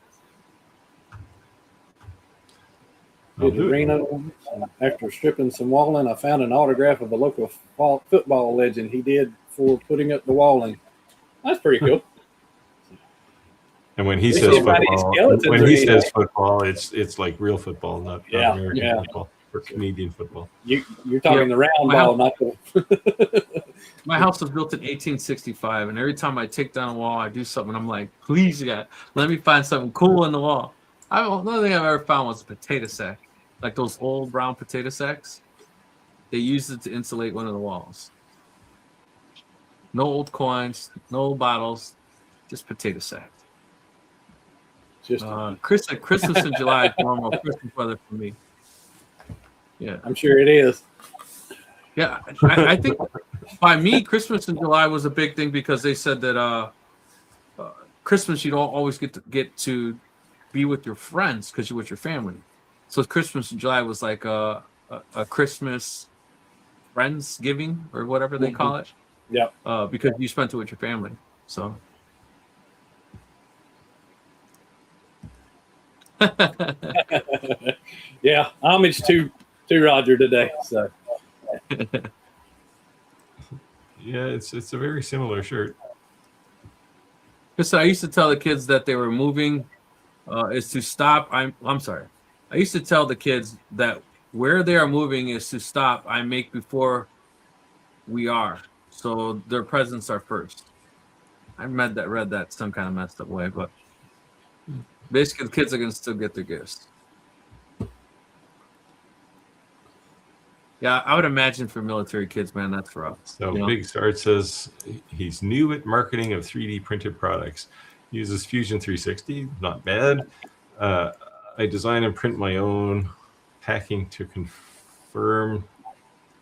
After stripping some walling, I found an autograph of a local football legend he did for putting up the walling. That's pretty cool. And when he says football, it's like real football, not American football or Canadian football. You're talking the round ball, not the. My house was built in 1865, and every time I take down a wall, I do something. I'm like, please, God, let me find something cool in the wall. Another thing I've ever found was a potato sack, like those old brown potato sacks. They used it to insulate one of the walls. No old coins, no old bottles, just potato sack. Christmas in July is normal Christmas weather for me. Yeah, I'm sure it is. Yeah, I think by me, Christmas in July was a big thing because they said that Christmas you don't always get to be with your friends because you're with your family. So Christmas in July was like a Christmas Friendsgiving or whatever they call it. Yeah. Because you spent it with your family. So. Yeah, homage to Roger today. So. Yeah, it's a very similar shirt. Listen, I used to tell the kids that they were moving is to stop. I'm sorry. I used to tell the kids that where they are moving is to stop. I make before we are. So their presents are first. I read that some kind of messed up way, but basically the kids are gonna still get their gifts. Yeah, I would imagine for military kids, man, that's rough. So Big Start says he's new at marketing of 3D printed products. Uses Fusion 360, not bad. I design and print my own packing to conform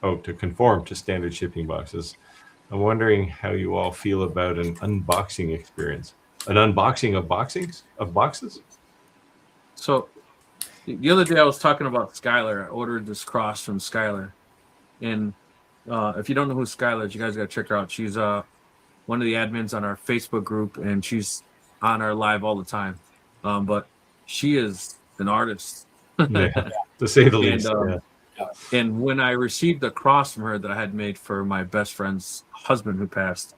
to standard shipping boxes. I'm wondering how you all feel about an unboxing experience. An unboxing of boxes? So the other day I was talking about Skylar. I ordered this cross from Skylar. And if you don't know who Skylar is, you guys got to check her out. She's one of the admins on our Facebook group, and she's on our live all the time. But she is an artist. Yeah, to say the least. And when I received a cross from her that I had made for my best friend's husband who passed,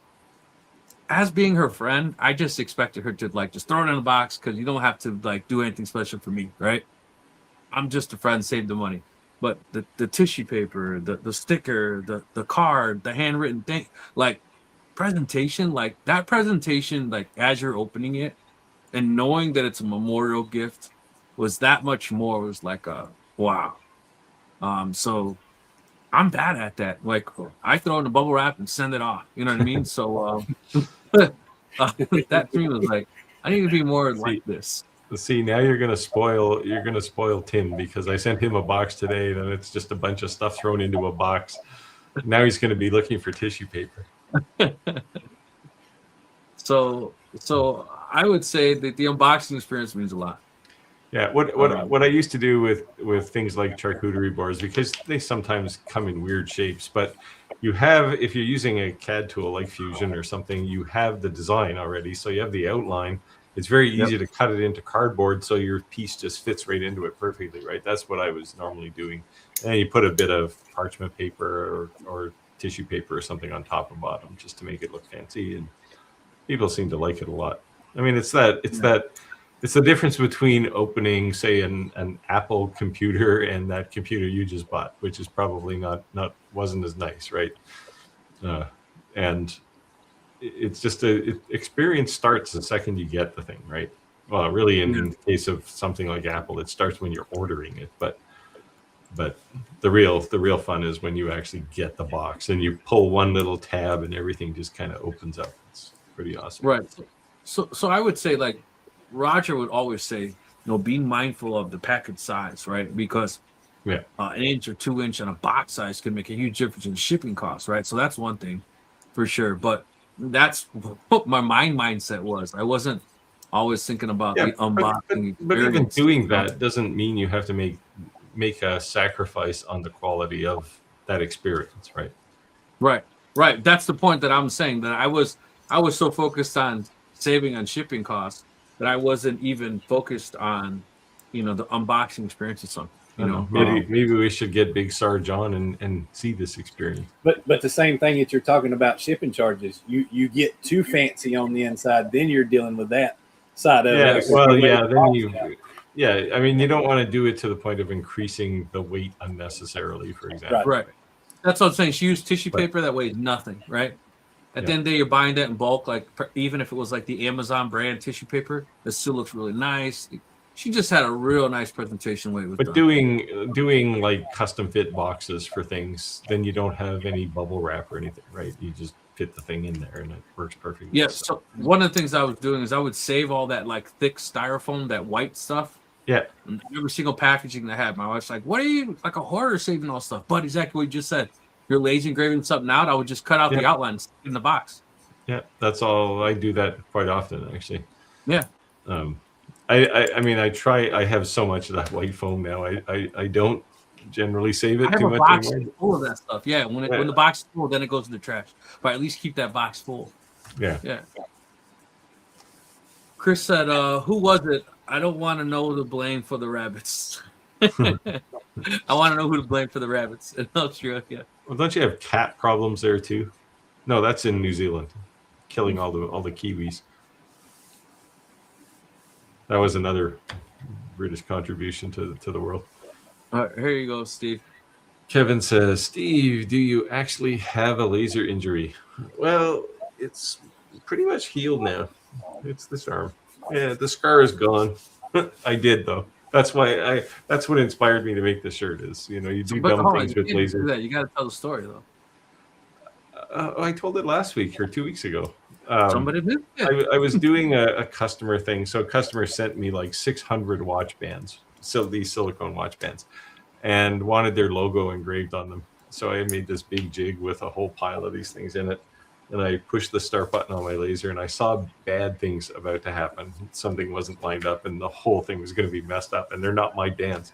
as being her friend, I just expected her to just throw it in a box because you don't have to do anything special for me, right? I'm just a friend, save the money. But the tissue paper, the sticker, the card, the handwritten thing, like presentation, like that presentation, like as you're opening it and knowing that it's a memorial gift was that much more. It was like a wow. So I'm bad at that. Like I throw in the bubble wrap and send it off. You know what I mean? So that to me was like, I need to be more like this. See, now you're gonna spoil Tim, because I sent him a box today and it's just a bunch of stuff thrown into a box. Now he's gonna be looking for tissue paper. So I would say that the unboxing experience means a lot. Yeah, what I used to do with things like charcuterie boards, because they sometimes come in weird shapes, but you have, if you're using a CAD tool like Fusion or something, you have the design already, so you have the outline. It's very easy to cut it into cardboard, so your piece just fits right into it perfectly, right? That's what I was normally doing. And you put a bit of parchment paper or tissue paper or something on top and bottom just to make it look fancy, and people seem to like it a lot. I mean, it's the difference between opening, say, an Apple computer and that computer you just bought, which is probably wasn't as nice, right? And it's just experience starts the second you get the thing, right? Well, really, in the case of something like Apple, it starts when you're ordering it, but the real fun is when you actually get the box and you pull one little tab and everything just kind of opens up. It's pretty awesome, right? So I would say, like Roger would always say, being mindful of the package size, right? Because an inch or 2 inch on a box size can make a huge difference in shipping costs, right? So that's one thing for sure. But that's what my mindset was. I wasn't always thinking about the unboxing. But even doing that doesn't mean you have to make a sacrifice on the quality of that experience, right? Right. That's the point that I'm saying, that I was so focused on saving on shipping costs that I wasn't even focused on, the unboxing experience or something. Maybe we should get Big Sarge on and see this experience. But the same thing that you're talking about, shipping charges. You get too fancy on the inside, then you're dealing with that side of it. I mean, you don't want to do it to the point of increasing the weight unnecessarily, for example. Right. That's what I'm saying. She used tissue paper that weighs nothing, right? At the end of the day, you're buying that in bulk. Like, even if it was like the Amazon brand tissue paper, it still looks really nice. She just had a real nice presentation way with. But doing like custom fit boxes for things, then you don't have any bubble wrap or anything, right? You just fit the thing in there and it works perfectly. Yeah. So one of the things I was doing is I would save all that like thick styrofoam, that white stuff. Yeah. And every single packaging I had, my wife's like, "What are you, like a hoarder, saving all stuff?" But exactly what you just said. You're lazy engraving something out. I would just cut out the outlines in the box. Yeah, that's all. I do that quite often, actually. Yeah. I mean, I try. I have so much of that white foam now. I don't generally save it too much. I have a box full of that stuff. Yeah, when the box is full, then it goes in the trash. But at least keep that box full. Yeah. Chris said, "Who was it? I don't want to know the blame for the rabbits. I want to know who to blame for the rabbits in Australia." Well, don't you have cat problems there too? No, that's in New Zealand, killing all the kiwis. That was another British contribution to the world. All right, here you go, Steve. Kevin says, "Steve, do you actually have a laser injury?" Well, it's pretty much healed now. It's this arm. Yeah, the scar is gone. I did though. That's what inspired me to make this shirt. Is you do dumb things with lasers. You got to tell the story though. I told it last week or 2 weeks ago. Somebody did. Yeah. I was doing a customer thing. So a customer sent me like 600 watch bands, so these silicone watch bands, and wanted their logo engraved on them. So I made this big jig with a whole pile of these things in it. And I pushed the start button on my laser, and I saw bad things about to happen. Something wasn't lined up, and the whole thing was going to be messed up, and they're not my bands.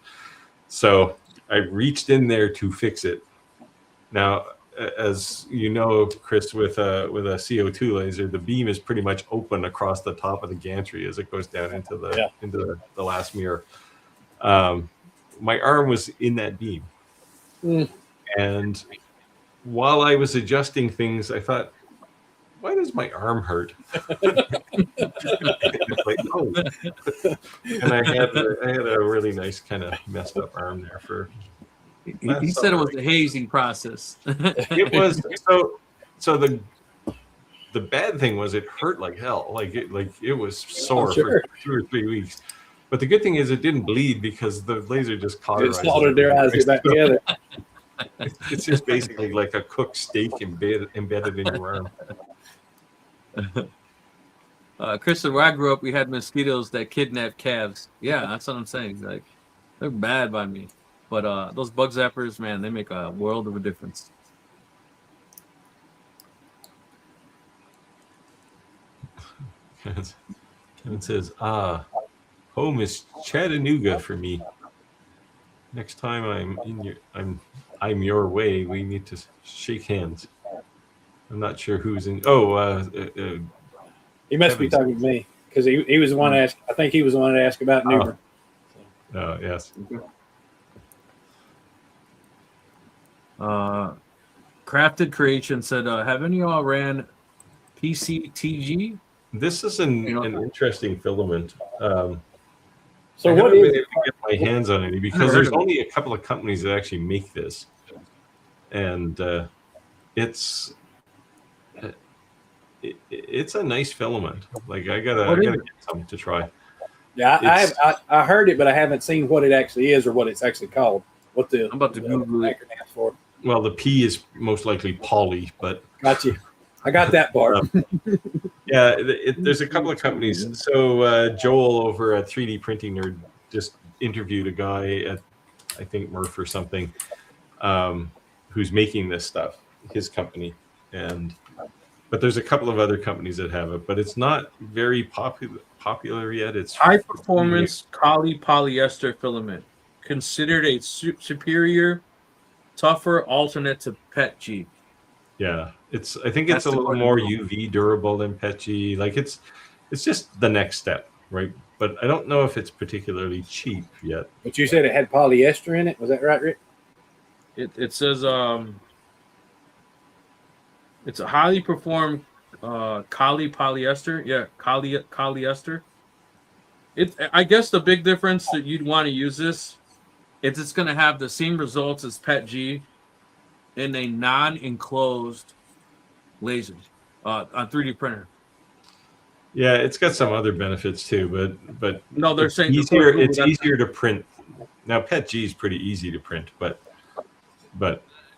So I reached in there to fix it. Now, as you know, Chris, with a CO2 laser, the beam is pretty much open across the top of the gantry as it goes down into the last mirror. My arm was in that beam, and while I was adjusting things, I thought, why does my arm hurt? It's like, oh. And I had a really nice kind of messed up arm there for. He said it was a hazing process. It was so the bad thing was it hurt like hell. Like it was sore for 2 or 3 weeks. But the good thing is it didn't bleed because the laser just cauterized it back together. It's just basically like a cooked steak embedded in your arm. Chris said, where I grew up, we had mosquitoes that kidnap calves. Yeah, that's what I'm saying. Like, they're bad by me. But those bug zappers, man, they make a world of a difference. Kevin says, home is Chattanooga for me. Next time I'm your way, we need to shake hands. I'm not sure who's in. He must be talking to me because he was the one asked. I think he was the one to ask about Newbern. Oh, yes. Crafted Creation said, have any of y'all ran PCTG? This is an interesting filament. So I what haven't is been it? able to get my hands on any because there's only a couple of companies that actually make this, and it's a nice filament. Like I gotta get some to try. Yeah, I heard it, but I haven't seen what it actually is or what it's actually called. What the I'm about to Google it. acronym for? Well, the P is most likely poly, but Got you. I got that part. yeah, there's a couple of companies. So Joel over at 3D Printing Nerd just interviewed a guy at, I think, Murph or something, who's making this stuff, his company. But there's a couple of other companies that have it, but it's not very popular yet. It's high performance Kali polyester filament, considered a superior, tougher alternate to PETG. Yeah, I think it's a little more UV durable than PETG. Like it's just the next step, right? But I don't know if it's particularly cheap yet. But you said it had polyester in it. Was that right, Rick? It says it's a highly performed Kali polyester. Yeah, Kaliester. I guess the big difference that you'd want to use this is it's going to have the same results as PETG in a non-enclosed laser on 3D printer. Yeah, it's got some other benefits too, but no, they're saying it's easier to print. Now PETG is pretty easy to print, but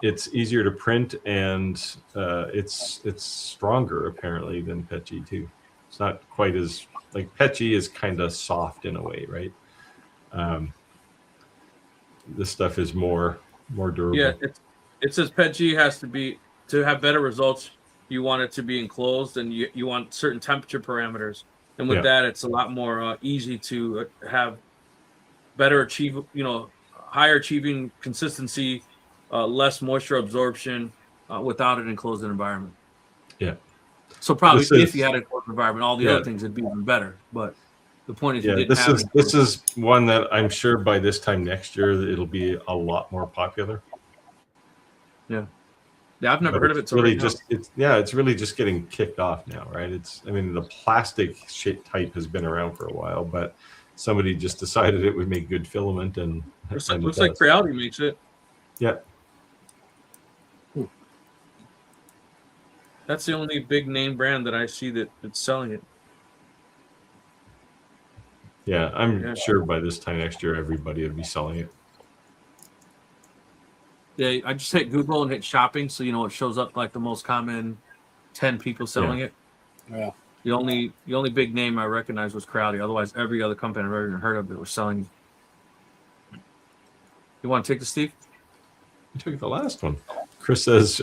it's easier to print and it's stronger apparently than PETG too. It's not quite as like PETG is kind of soft in a way, right? This stuff is more durable. Yeah, it says PETG has to have better results. You want it to be enclosed, and you want certain temperature parameters. And with that, it's a lot more easy to have better higher achieving consistency, less moisture absorption without an enclosed environment. Yeah. So probably if you had an enclosed environment, all the other things would be even better. But the point is, this is one that I'm sure by this time next year it'll be a lot more popular. Yeah. Yeah, I've never heard of it. It's really just getting kicked off now, right? The plastic shape type has been around for a while, but somebody just decided it would make good filament, and looks like Creality makes it. Yeah. That's the only big name brand that I see that's selling it. Yeah, I'm sure by this time next year everybody will be selling it. Yeah, I just hit Google and hit shopping, so it shows up like the most common 10 people selling it. Yeah. The only big name I recognized was Crowdy. Otherwise, every other company I've ever heard of that was selling. You want to take this, Steve? You took the last one. Chris says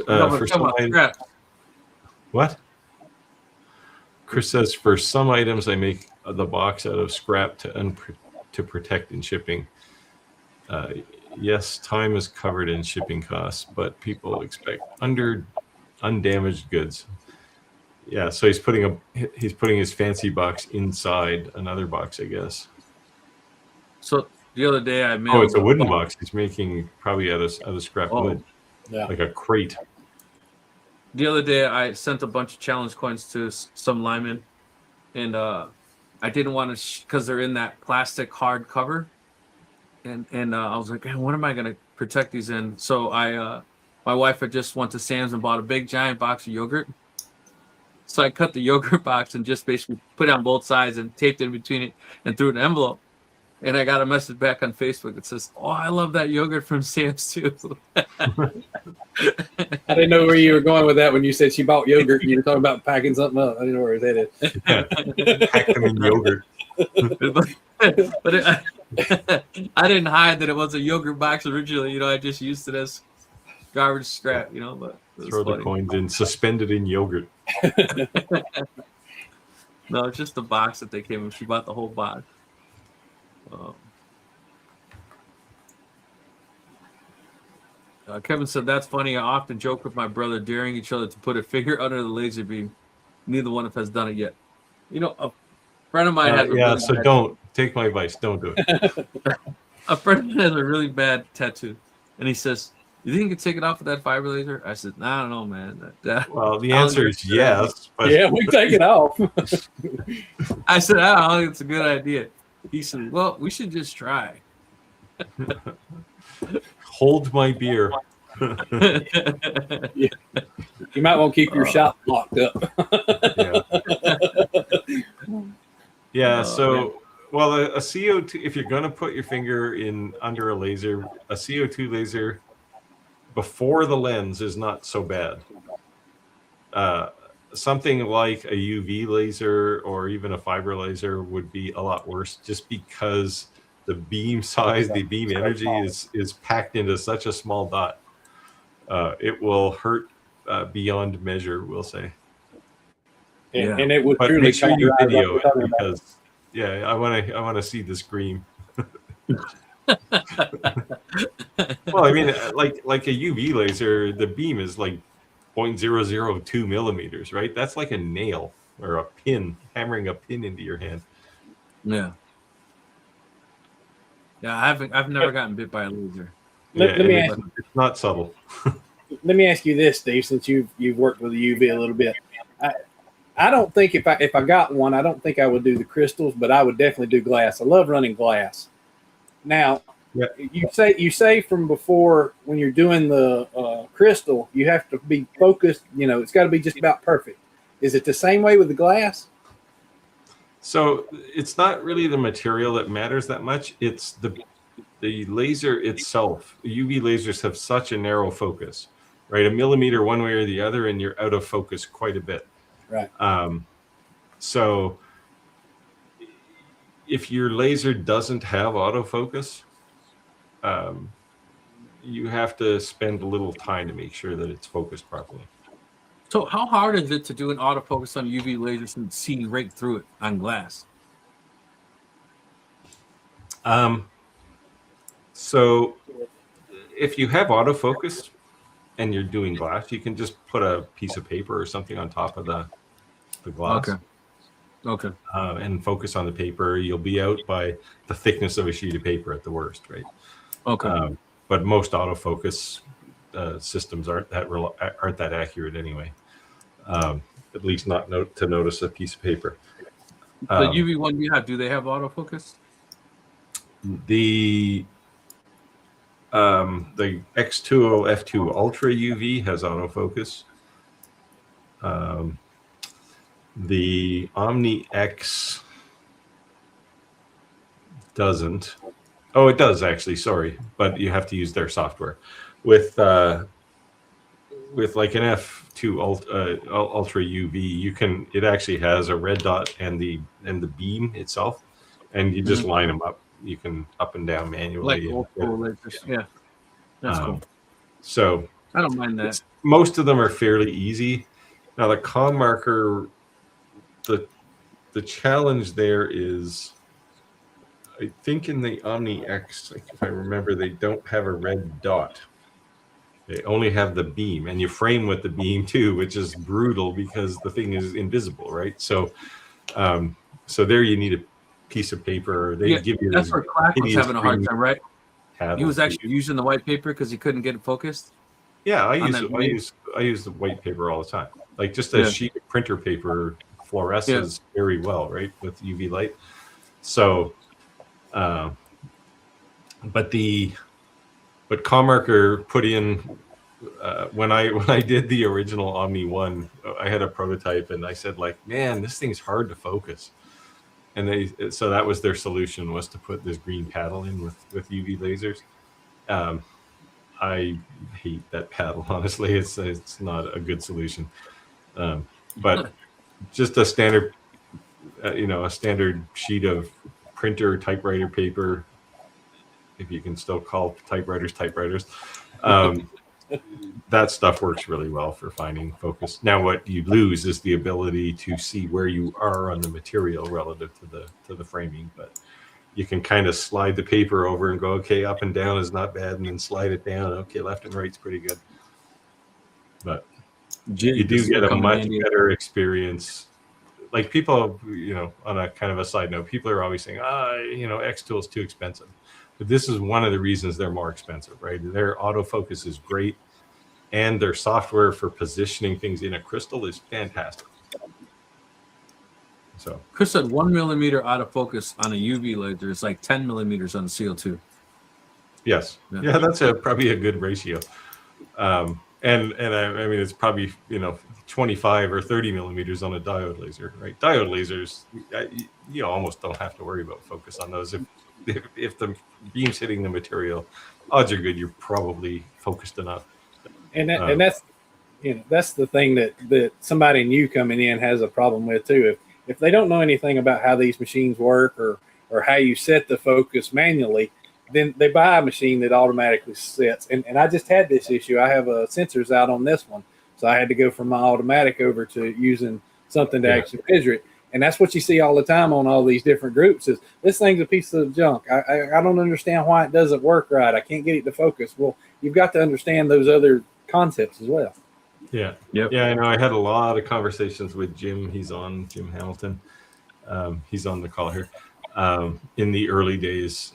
what? Chris says for some items I make the box out of scrap to protect in shipping. Yes, time is covered in shipping costs, but people expect undamaged goods. Yeah, so he's putting his fancy box inside another box, I guess. So the other day I made. Oh, it's a wooden box. He's making probably out of scrap wood, yeah, like a crate. the other day I sent a bunch of challenge coins to some linemen, and I didn't want to because they're in that plastic hard cover, and I was like, man, what am I gonna protect these in? So my wife had just went to Sam's and bought a big giant box of yogurt. So I cut the yogurt box and just basically put it on both sides and taped it in between it and threw an envelope. And I got a message back on Facebook that says, "Oh, I love that yogurt from Sam's too." I didn't know where you were going with that when you said she bought yogurt and you were talking about packing something up. I didn't know where that is. Pack them in yogurt. But I didn't hide that it was a yogurt box originally. You know, I just used it as garbage scrap. You know, but Throw the coins in, suspended in yogurt. No, it's just the box that they came in. She bought the whole box. Kevin said, that's funny. I often joke with my brother, daring each other to put a finger under the laser beam. Neither one of us has done it yet. You know, a friend of mine has a really so bad, don't take my advice. Don't do it. a friend of mine has a really bad tattoo, and he says, "You think you could take it off with that fiber laser?" I said, "I don't know, man." Well, the answer is yes. But Yeah, we take it off. I said, "I don't think it's a good idea." He said, "Well, we should just try." Hold my beer. You might want to keep your shop locked up. Yeah. So, well, a CO2. If you're going to put your finger in under a laser, a CO2 laser before the lens is not so bad. Something like a UV laser or even a fiber laser would be a lot worse, just because the beam size, the beam energy is packed into such a small dot. It will hurt beyond measure, we'll say. And it would But truly make sure you cauterize video what it, we're talking about. because I want to see the scream. Well, I mean, like a UV laser, the beam is like 0.002 millimeters, right? That's like a nail or a pin, hammering a pin into your hand. Yeah. Yeah, I've never gotten bit by a laser. Let me ask, it's not subtle. let me ask you this, Steve, since you've worked with the UV a little bit. I don't think if I got one, I don't think I would do the crystals, but I would definitely do glass. I love running glass. Now, you say from before, when you're doing the crystal, you have to be focused. You know, it's got to be just about perfect. Is it the same way with the glass? So it's not really the material that matters that much. It's the laser itself. UV lasers have such a narrow focus, right? A millimeter one way or the other, and you're out of focus quite a bit. Right. So if your laser doesn't have autofocus, you have to spend a little time to make sure that it's focused properly. So how hard is it to do an autofocus on UV lasers and see right through it on glass? So if you have autofocus and you're doing glass, you can just put a piece of paper or something on top of the glass. Okay. And focus on the paper. You'll be out by the thickness of a sheet of paper at the worst, right? Okay. But most autofocus systems aren't that accurate anyway. At least not to notice a piece of paper. The UV one you have, do they have autofocus? The X20 F2 Ultra UV has autofocus. The Omni X doesn't. Oh, it does actually. Sorry, but you have to use their software. With like an F2 Ultra UV, it actually has a red dot and the beam itself, and you just line them up. You can up and down manually. Like old school lasers. Yeah, that's cool. So I don't mind that. Most of them are fairly easy. Now the con marker, the challenge there is, I think in the Omni X, if I remember, they don't have a red dot. They only have the beam, and you frame with the beam too, which is brutal because the thing is invisible, right? So, so there you need a piece of paper. They give you. That's where Clark was having a hard time, right? He was actually using using the white paper because he couldn't get it focused. Yeah, I on use that I main- use I use the white paper all the time. Like just a Yeah. sheet of printer paper fluoresces very well, right, with UV light. So, uh, but Commarker put in when I did the original Omni One, I had a prototype, and I said like, man, this thing's hard to focus. And so that was their solution, was to put this green paddle in with UV lasers. Um, I hate that paddle, honestly. It's not a good solution. But just a standard, a standard sheet of printer typewriter paper, if you can still call typewriters. That stuff works really well for finding focus. Now, what you lose is the ability to see where you are on the material relative to the framing, but you can kind of slide the paper over and go, okay, up and down is not bad, and then slide it down. Okay, left and right's pretty good. But you do get a much better experience. Like people, on a kind of a side note, people are always saying, Xtool is too expensive. But this is one of the reasons they're more expensive, right? Their autofocus is great, and their software for positioning things in a crystal is fantastic. So Chris said 1 millimeter autofocus on a UV laser is like 10 millimeters on a CO2. Yes, yeah, that's probably a good ratio. And I mean, it's probably 25 or 30 millimeters on a diode laser, right? Diode lasers, you almost don't have to worry about focus on those. If the beam's hitting the material, odds are good you're probably focused enough. And that's that's the thing that somebody new coming in has a problem with too. If they don't know anything about how these machines work or how you set the focus manually, then they buy a machine that automatically sets. And I just had this issue. I have sensors out on this one, so I had to go from my automatic over to using something to actually measure it. And that's what you see all the time on all these different groups is this thing's a piece of junk. I don't understand why it doesn't work right. I can't get it to focus. Well, you've got to understand those other concepts as well. Yeah. Yep. Yeah, I know. I had a lot of conversations with Jim. He's on, Jim Hamilton. He's on the call here. In the early days,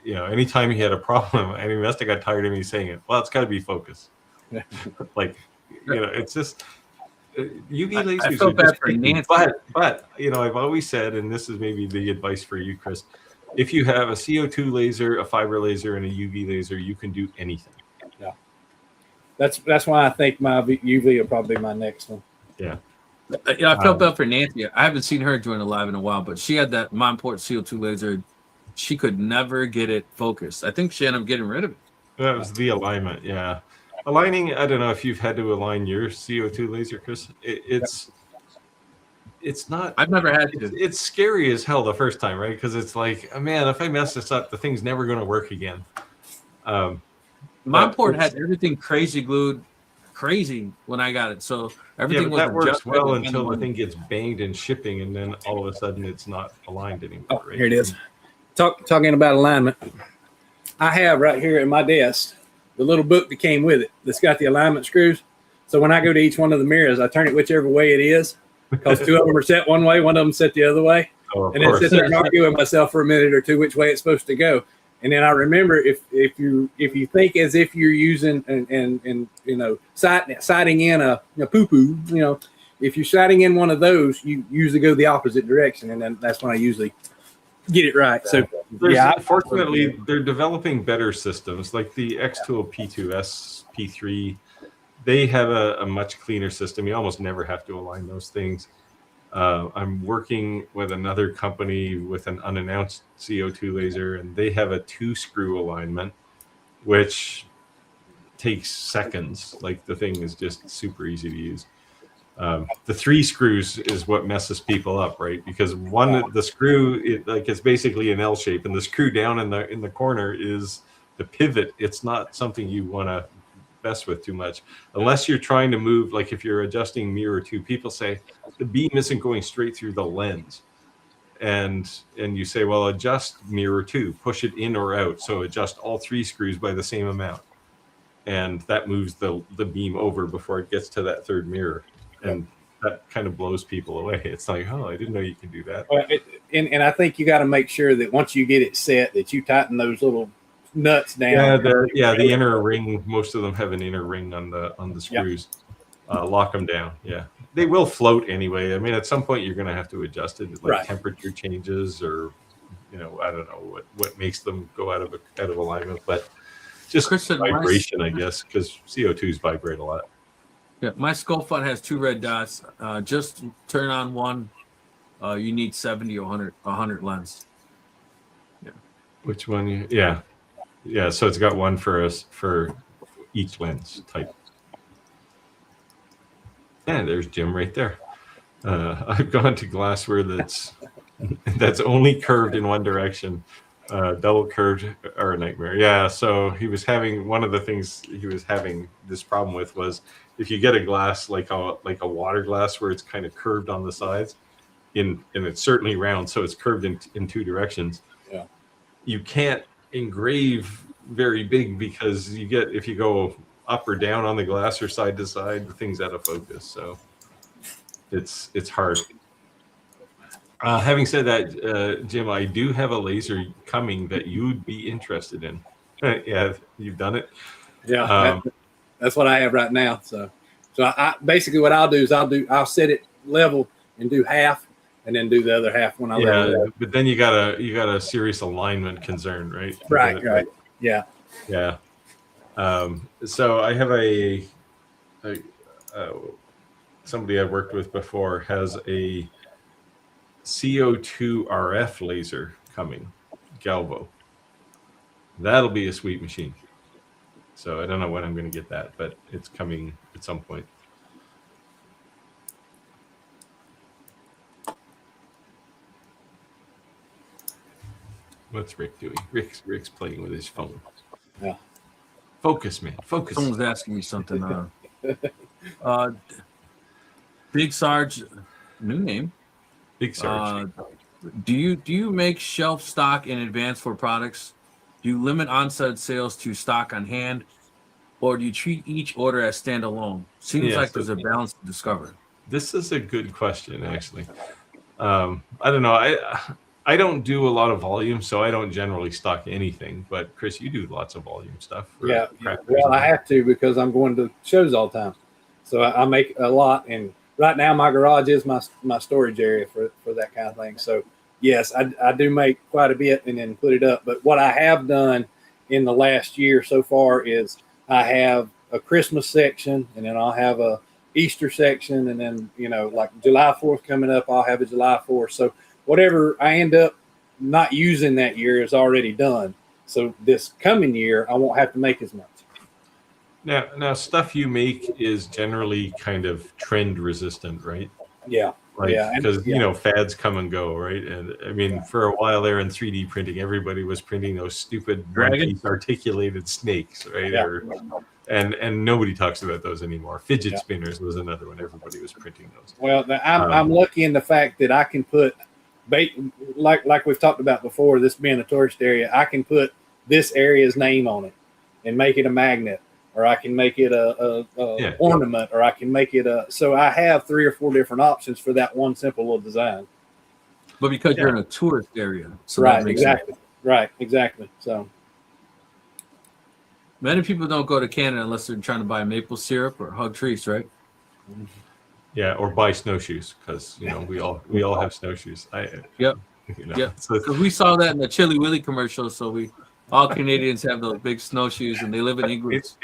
anytime he had a problem, and he must have got tired of me saying it, well, it's got to be focus. Like, it's just UV lasers. I felt bad for Nancy. But I've always said, and this is maybe the advice for you, Chris, if you have a CO2 laser, a fiber laser, and a UV laser, you can do anything. Yeah. That's why I think my UV will probably be my next one. Yeah. I felt bad for Nancy. I haven't seen her join the live in a while, but she had that Monport CO2 laser. She could never get it focused. I think she ended up getting rid of it. That was the alignment, yeah. Aligning, I don't know if you've had to align your CO2 laser, Chris. It's not. I've never had to. It's scary as hell the first time, right? Because it's like, man, if I mess this up, the thing's never going to work again. Monport had everything crazy glued, crazy when I got it. So everything was that works well until the thing gets banged in shipping, and then all of a sudden it's not aligned anymore. Oh, right? Here it is. Talking about alignment. I have right here at my desk the little book that came with it that's got the alignment screws. So when I go to each one of the mirrors, I turn it whichever way it is, because two of them are set one way, one of them set the other way. And then sit there and argue with myself for a minute or two which way it's supposed to go. And then I remember if you think as if you're using and sighting in a poo-poo, if you're sighting in one of those, you usually go the opposite direction, and then that's when I usually get it right. So fortunately, they're developing better systems like the Xtool P2S, P3. They have a much cleaner system. You almost never have to align those things. I'm working with another company with an unannounced CO2 laser, and they have a 2-screw alignment, which takes seconds. Like the thing is just super easy to use. The 3 screws is what messes people up, right? Because the screw, it's basically an L shape, and the screw down in the corner is the pivot. It's not something you want to mess with too much, unless you're trying to move. Like if you're adjusting mirror 2, people say the beam isn't going straight through the lens, and you say, well, adjust mirror 2, push it in or out, so adjust all 3 screws by the same amount, and that moves the beam over before it gets to that third mirror. And that kind of blows people away. It's like, oh, I didn't know you could do that. And I think you got to make sure that once you get it set, that you tighten those little nuts down. The inner ring. Most of them have an inner ring on the screws. Lock them down. Yeah, they will float anyway. I mean, at some point you're going to have to adjust it, like temperature changes, or I don't know what makes them go out of alignment, but just vibration, I guess, because CO2s vibrate a lot. Yeah, my skull front has 2 red dots. Just turn on one. You need 70 or 100 lens. Yeah. Which one? Yeah. So it's got one for each lens type. And there's Jim right there. I've gone to glassware that's only curved in one direction. Double curved are a nightmare. Yeah. So he was having one of the things he was having this problem with was if you get a glass like a water glass where it's kind of curved on the sides, and it's certainly round, so it's curved in 2 directions. Yeah. You can't engrave very big because if you go up or down on the glass or side to side, the thing's out of focus. So it's hard. Having said that, Jim, I do have a laser coming that you'd be interested in. Yeah, you've done it. Yeah, that's what I have right now. So I basically what I'll do is I'll set it level and do half, and then do the other half when I level it. But then you got a serious alignment concern, right? Right. Yeah. So I have somebody I've worked with before has a CO2 RF laser coming, Galvo. That'll be a sweet machine. So I don't know when I'm going to get that, but it's coming at some point. What's Rick doing? Rick's playing with his phone. Yeah. Focus, man. Focus. Someone's asking me something. Big Sarge, new name. Big Sarge. Do you make shelf stock in advance for products? Do you limit on-site sales to stock on hand, or do you treat each order as standalone? Seems like there's a balance to discover. This is a good question, actually. I don't know. I don't do a lot of volume, so I don't generally stock anything. But Chris, you do lots of volume stuff. Yeah. Well, I have to because I'm going to shows all the time, so I make a lot. And right now, my garage is my storage area for that kind of thing. So yes, I do make quite a bit and then put it up. But what I have done in the last year so far is I have a Christmas section, and then I'll have a Easter section, and then like July 4th coming up, I'll have a July 4th. So whatever I end up not using that year is already done. So this coming year, I won't have to make as much. Now stuff you make is generally kind of trend resistant, right? Yeah. Because fads come and go, right? And I mean, for a while there in 3D printing, everybody was printing those stupid one-piece articulated snakes, right? Yeah. And nobody talks about those anymore. Fidget spinners was another one. Everybody was printing those. Well, I'm lucky in the fact that I can put, like we've talked about before, this being a tourist area, I can put this area's name on it and make it a magnet, or I can make it a ornament, or I can make it so I have 3 or 4 different options for that one simple little design. But because you're in a tourist area. So right, exactly. Sense. Right, exactly. So many people don't go to Canada unless they're trying to buy maple syrup or hug trees, right? Yeah, or buy snowshoes, because we all have snowshoes. Yep. So because we saw that in the Chili Willy commercial, so all Canadians have those big snowshoes, and they live in igloos.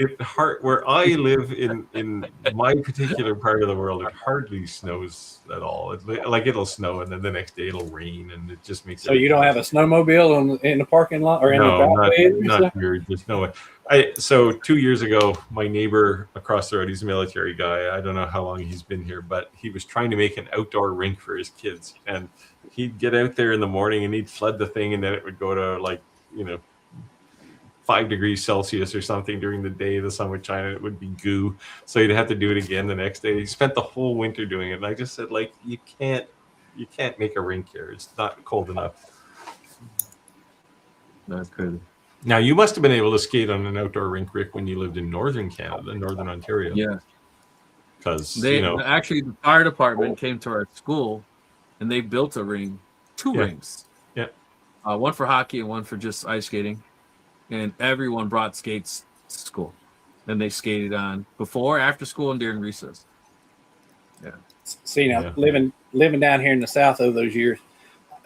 Where I live in my particular part of the world, it hardly snows at all. It'll snow, and then the next day it'll rain, and it just makes. So you don't have a snowmobile in the parking lot or in the driveway? Not here. There's no way. So 2 years ago, my neighbor across the road, he's a military guy. I don't know how long he's been here, but he was trying to make an outdoor rink for his kids, and he'd get out there in the morning and he'd flood the thing, and then it would go to 5 degrees Celsius or something during the day. The sun would shine and it would be goo. So he'd have to do it again the next day. He spent the whole winter doing it. And I just said, you can't make a rink here. It's not cold enough. That's good. Now, you must have been able to skate on an outdoor rink, Rick, when you lived in northern Canada, northern Ontario. Yeah. Because actually the fire department came to our school and they built a ring, 2 rings. Yeah. One for hockey and one for just ice skating. and everyone brought skates to school, and they skated on before, after school, and during recess. Yeah. See, now living down here in the South of those years,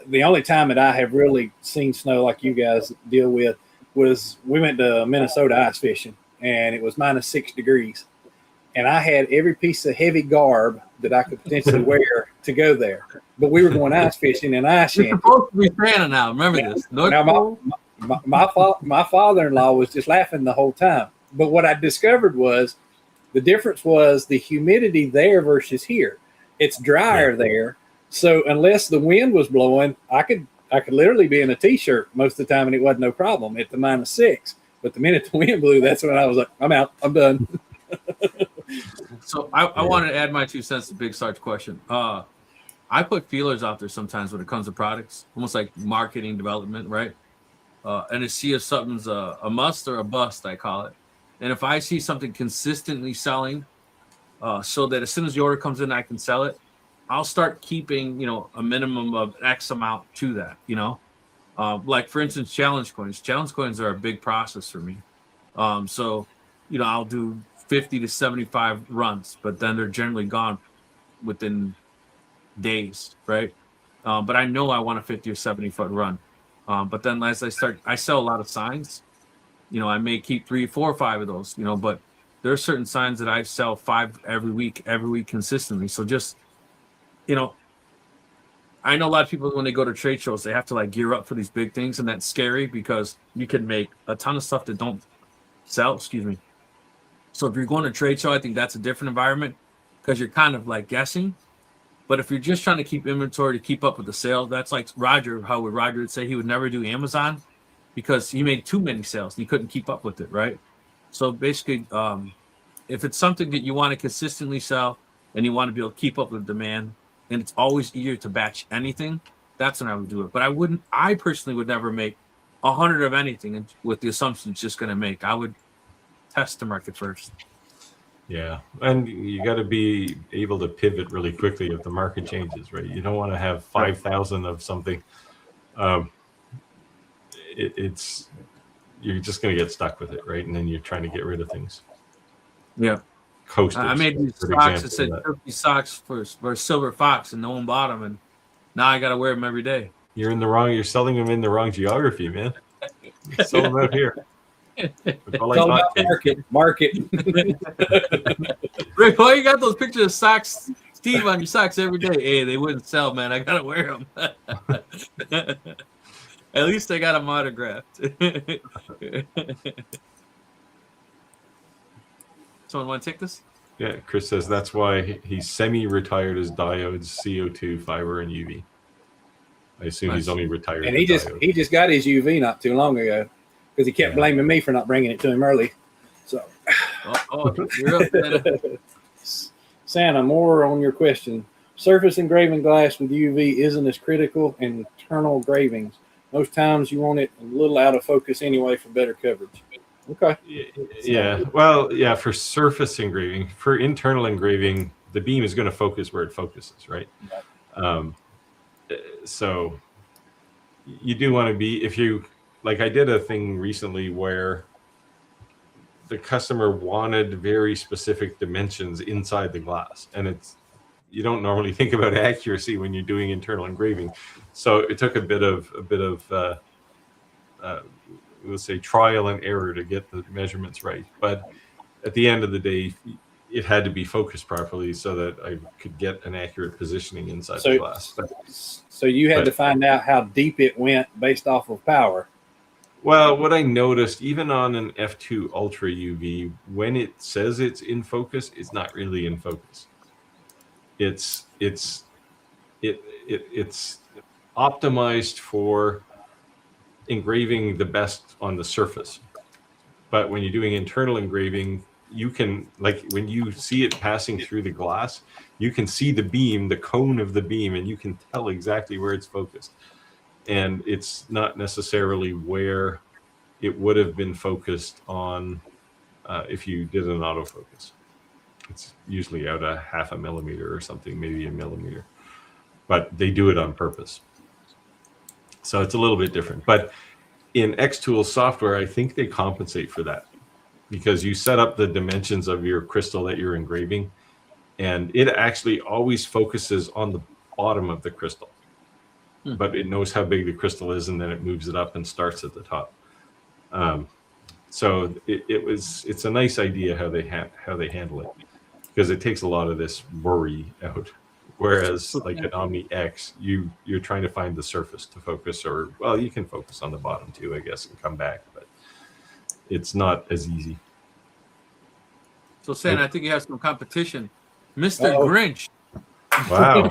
the only time that I have really seen snow like you guys deal with was we went to Minnesota ice fishing, and it was -6 degrees, and I had every piece of heavy garb that I could potentially wear to go there. But we were going ice fishing in ice You're shanty. supposed to be Santa now. Remember this. Now, my father-in-law was just laughing the whole time. But what I discovered was the difference was the humidity there versus here. It's drier there, so unless the wind was blowing, I could literally be in a t-shirt most of the time, and it wasn't no problem at the -6. But the minute the wind blew, that's when I was like, I'm out. I'm done. So I wanted to add my 2 cents to Big Sarge's question. I put feelers out there sometimes when it comes to products, almost like marketing development, right? And to see if something's a must or a bust, I call it. And if I see something consistently selling, so that as soon as the order comes in, I can sell it, I'll start keeping, a minimum of X amount to that, like for instance, challenge coins. Challenge coins are a big process for me. So, I'll do 50 to 75 runs, but then they're generally gone within days, right? But I know I want a 50 or 70 foot run. But then as I sell a lot of signs, I may keep 3, 4, 5 of those, but there are certain signs that I sell 5 every week consistently. So just, I know a lot of people when they go to trade shows, they have to like gear up for these big things, and that's scary because you can make a ton of stuff that don't sell. Excuse me. So if you're going to a trade show, I think that's a different environment because you're kind of like guessing. But if you're just trying to keep inventory to keep up with the sales, that's like Roger would say he would never do Amazon because he made too many sales. He couldn't keep up with it, right? So basically, if it's something that you want to consistently sell and you want to be able to keep up with demand, and it's always easier to batch anything, that's when I would do it. But I personally would never make 100 of anything with the assumption it's just going to make. I would test the market first. Yeah, and you got to be able to pivot really quickly if the market changes, right? You don't want to have 5,000 of something. You're just going to get stuck with it, right? And then you're trying to get rid of things. Yeah. Coasters, I made these socks that said turkey socks for Silver Fox, and no one bought them, and now I got to wear them every day. You're selling them in the wrong geography, man. Sell them out here. It's all about market. Rick, why you got those pictures of socks, Steve, on your socks every day? Hey, they wouldn't sell, man. I gotta wear them. At least I got them autographed. Someone want to take this? Yeah, Chris says that's why he's semi-retired as diodes, CO2, fiber, and UV. I assume he's only retired. And he just got his UV not too long ago because he kept blaming me for not bringing it to him early. So, you're up, Santa, more on your question. Surface engraving glass with UV isn't as critical in internal engravings. Most times you want it a little out of focus anyway for better coverage. Okay. Yeah. Well, yeah, for surface engraving. For internal engraving, the beam is going to focus where it focuses, right? So you do want to be, if you, like I did a thing recently where the customer wanted very specific dimensions inside the glass, and you don't normally think about accuracy when you're doing internal engraving. So it took a bit of let's say trial and error to get the measurements right. But at the end of the day, it had to be focused properly so that I could get an accurate positioning inside the glass. So you had to find out how deep it went based off of power. Well, what I noticed, even on an F2 Ultra UV, when it says it's in focus, it's not really in focus. It's optimized for engraving the best on the surface. But when you're doing internal engraving, you can, like when you see it passing through the glass, you can see the beam, the cone of the beam, and you can tell exactly where it's focused. And it's not necessarily where it would have been focused on if you did an autofocus. It's usually out a 0.5 millimeter or something, maybe 1 millimeter. But they do it on purpose. So it's a little bit different. But in Xtools software, I think they compensate for that because you set up the dimensions of your crystal that you're engraving, and it actually always focuses on the bottom of the crystal, but it knows how big the crystal is, and then it moves it up and starts at the top. So it's a nice idea how they handle it, because it takes a lot of this worry out. Whereas like an Omni X, you're trying to find the surface to focus, or well, you can focus on the bottom too, I guess, and come back, but it's not as easy. So, Sam, I think you have some competition, Mr. Grinch. Wow.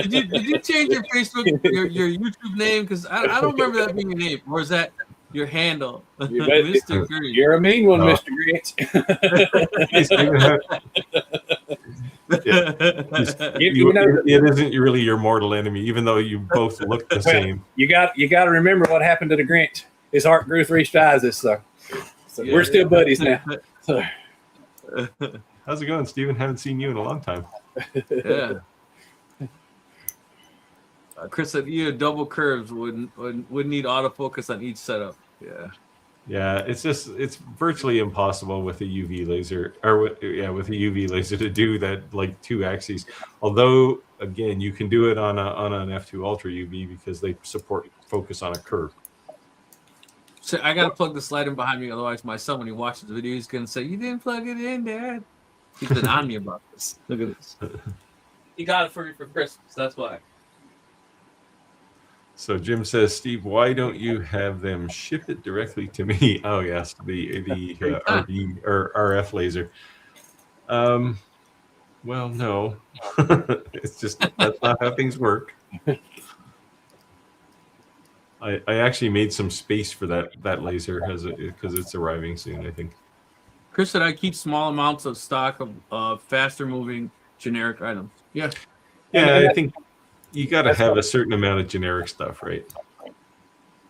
Did you change your Facebook, your YouTube name? Because I don't remember that being your name, or is that your handle, Mr. Grinch? You're a mean one, Mr. Grinch. It isn't really your mortal enemy, even though you both look the same. You got to remember what happened to the Grinch. His heart grew 3 sizes, so we're still buddies now. So. How's it going, Stephen? Haven't seen you in a long time. Yeah. Chris said, "You double curves would need autofocus on each setup." Yeah. Yeah, it's virtually impossible with a UV laser, or with a UV laser to do that, like 2 axes. Although, again, you can do it on an F2 Ultra UV because they support focus on a curve. So I gotta plug the slide in behind me, otherwise my son, when he watches the video, he's gonna say, "You didn't plug it in, Dad." He's been on me about this. Look at this. He got it for me for Christmas. That's why. So Jim says, Steve, why don't you have them ship it directly to me? Oh yes, the RB or RF laser. Well, no, it's just that's not how things work. I actually made some space for that laser because it's arriving soon, I think. Chris said I keep small amounts of stock of faster moving generic items. Yeah. Yeah, I think you got to have a certain amount of generic stuff, right?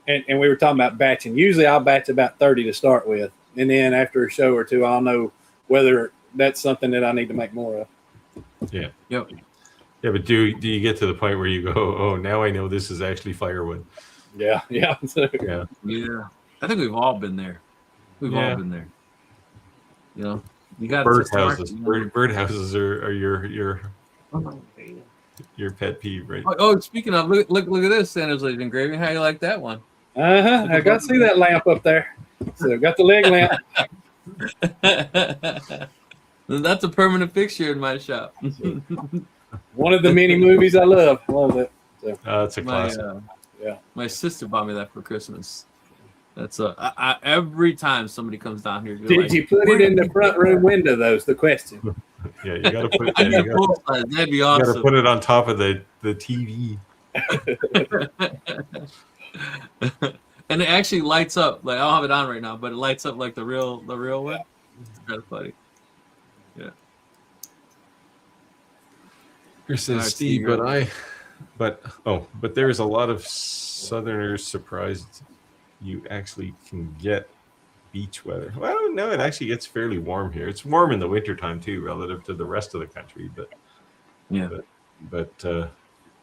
And we were talking about batching. Usually I'll batch about 30 to start with. And then after a show or two, I'll know whether that's something that I need to make more of. Yeah. Yep. Yeah, but do you get to the point where you go, oh, now I know this is actually firewood? Yeah. Yeah. Yeah. I think we've all been there. We've all been there. You know, you got birdhouses. Birdhouses are your pet peeve, right? Oh, speaking of, look at this Santa's Laser engraving. How you like that one? I got to see that lamp up there. So I got the leg lamp. That's a permanent fixture in my shop. One of the many movies I love. Love it. So. It's a classic. My sister bought me that for Christmas. That's every time somebody comes down here. Did you put it in the front room window? Though, the question. Yeah, you got to put it. That'd be awesome. You got to put it on top of the TV. And it actually lights up. Like I don't have it on right now, but it lights up like the real one. It's kind of funny. Yeah. Chris says, Steve, but there's a lot of Southerners surprised you actually can get beach weather. Well, no, it actually gets fairly warm here. It's warm in the wintertime too, relative to the rest of the country. But yeah,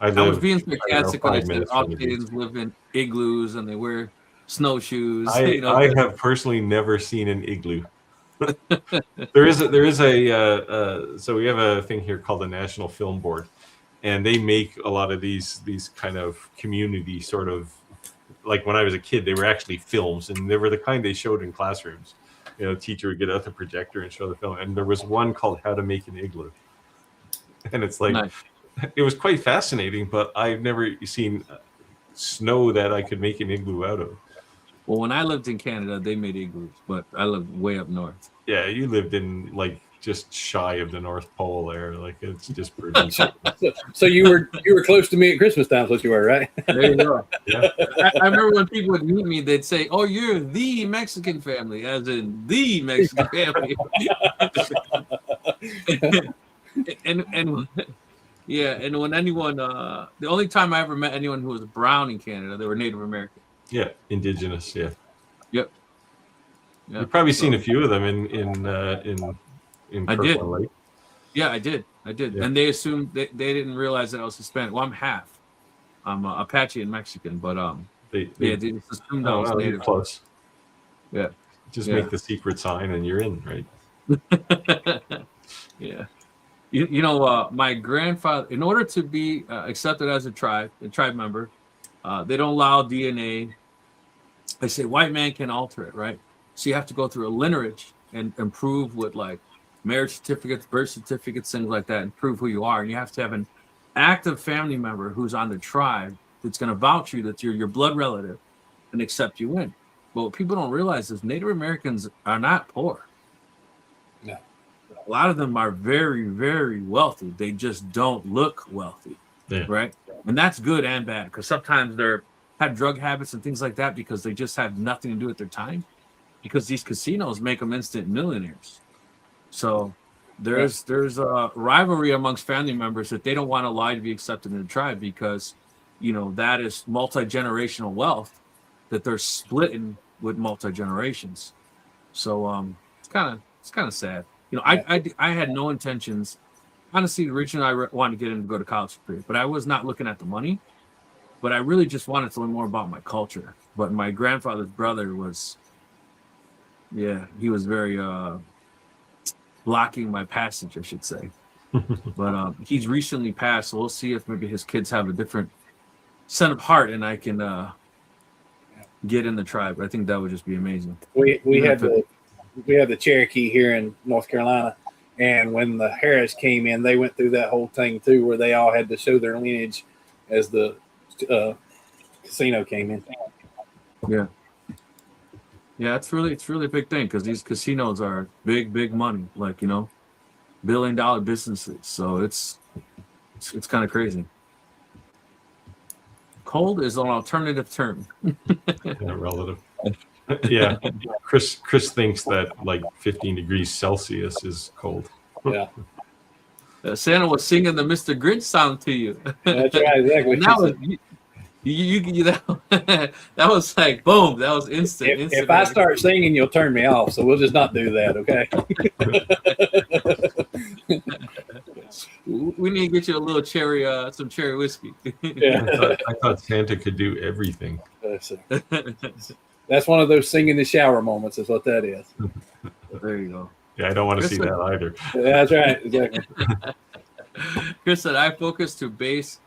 I was being sarcastic when I said Australians live in igloos and they wear snowshoes. I have personally never seen an igloo. there is a so we have a thing here called the National Film Board, and they make a lot of these kind of community sort of, like when I was a kid, they were actually films, and they were the kind they showed in classrooms. You know, teacher would get out the projector and show the film, and there was one called How to Make an Igloo, and it's like nice. It was quite fascinating, but I've never seen snow that I could make an igloo out of. Well, when I lived in Canada, they made igloos, but I lived way up north. Yeah, you lived in like just shy of the North Pole there. Like it's just pretty. So you were close to me at Christmas time, what you were, right? There you go. Yeah. I remember when people would meet me, they'd say, "Oh, you're the Mexican family," as in the Mexican family. and yeah, and when anyone, the only time I ever met anyone who was brown in Canada, they were Native American. Yeah, indigenous. Yeah. Yep. Yeah. You've probably seen a few of them in I did. Lake. Yeah, I did. Yeah. And they assumed they didn't realize that I was Hispanic. Well, I'm half. I'm Apache and Mexican, but They It's assumed oh, I was well, you're native. close. Yeah. Just Yeah. make the secret sign and you're in, right? Yeah. You know, my grandfather, in order to be accepted as a tribe member, they don't allow DNA. They say white man can alter it, right? So you have to go through a lineage and prove with like marriage certificates, birth certificates, things like that, and prove who you are. And you have to have an active family member who's on the tribe that's going to vouch you that you're your blood relative and accept you in. But what people don't realize is Native Americans are not poor. No. A lot of them are very, very wealthy. They just don't look wealthy, right? And that's good and bad because sometimes they're have drug habits and things like that because they just have nothing to do with their time. Because these casinos make them instant millionaires. So there's a rivalry amongst family members that they don't want to lie to be accepted in the tribe because, you know, that is multi-generational wealth that they're splitting with multi-generations. So it's kind of sad. You know, I had no intentions. Honestly, originally I wanted to get in to go to college for free, but I was not looking at the money. But I really just wanted to learn more about my culture. But my grandfather's brother was, he was very blocking my passage, I should say. But he's recently passed, so we'll see if maybe his kids have a different set of heart and I can get in the tribe. I think that would just be amazing. We have the Cherokee here in North Carolina, and when the Harris came in, they went through that whole thing too, where they all had to show their lineage as the casino came in. Yeah, it's really a big thing because these casinos are big money, like, you know, $1 billion businesses. So it's kind of crazy. Cold is an alternative term. Relative. Yeah, Chris thinks that like 15 degrees Celsius is cold. Yeah. Santa was singing the Mr. Grinch song to you. That's right, exactly. And that was that was like boom. That was instant. If I start singing, you'll turn me off. So we'll just not do that, okay? We need to get you a little cherry, some cherry whiskey. Yeah. I thought Santa could do everything. That's one of those sing in the shower moments, is what that is. There you go. Yeah, I don't want to see that either. Yeah, that's right, exactly. Chris said, I focus to base,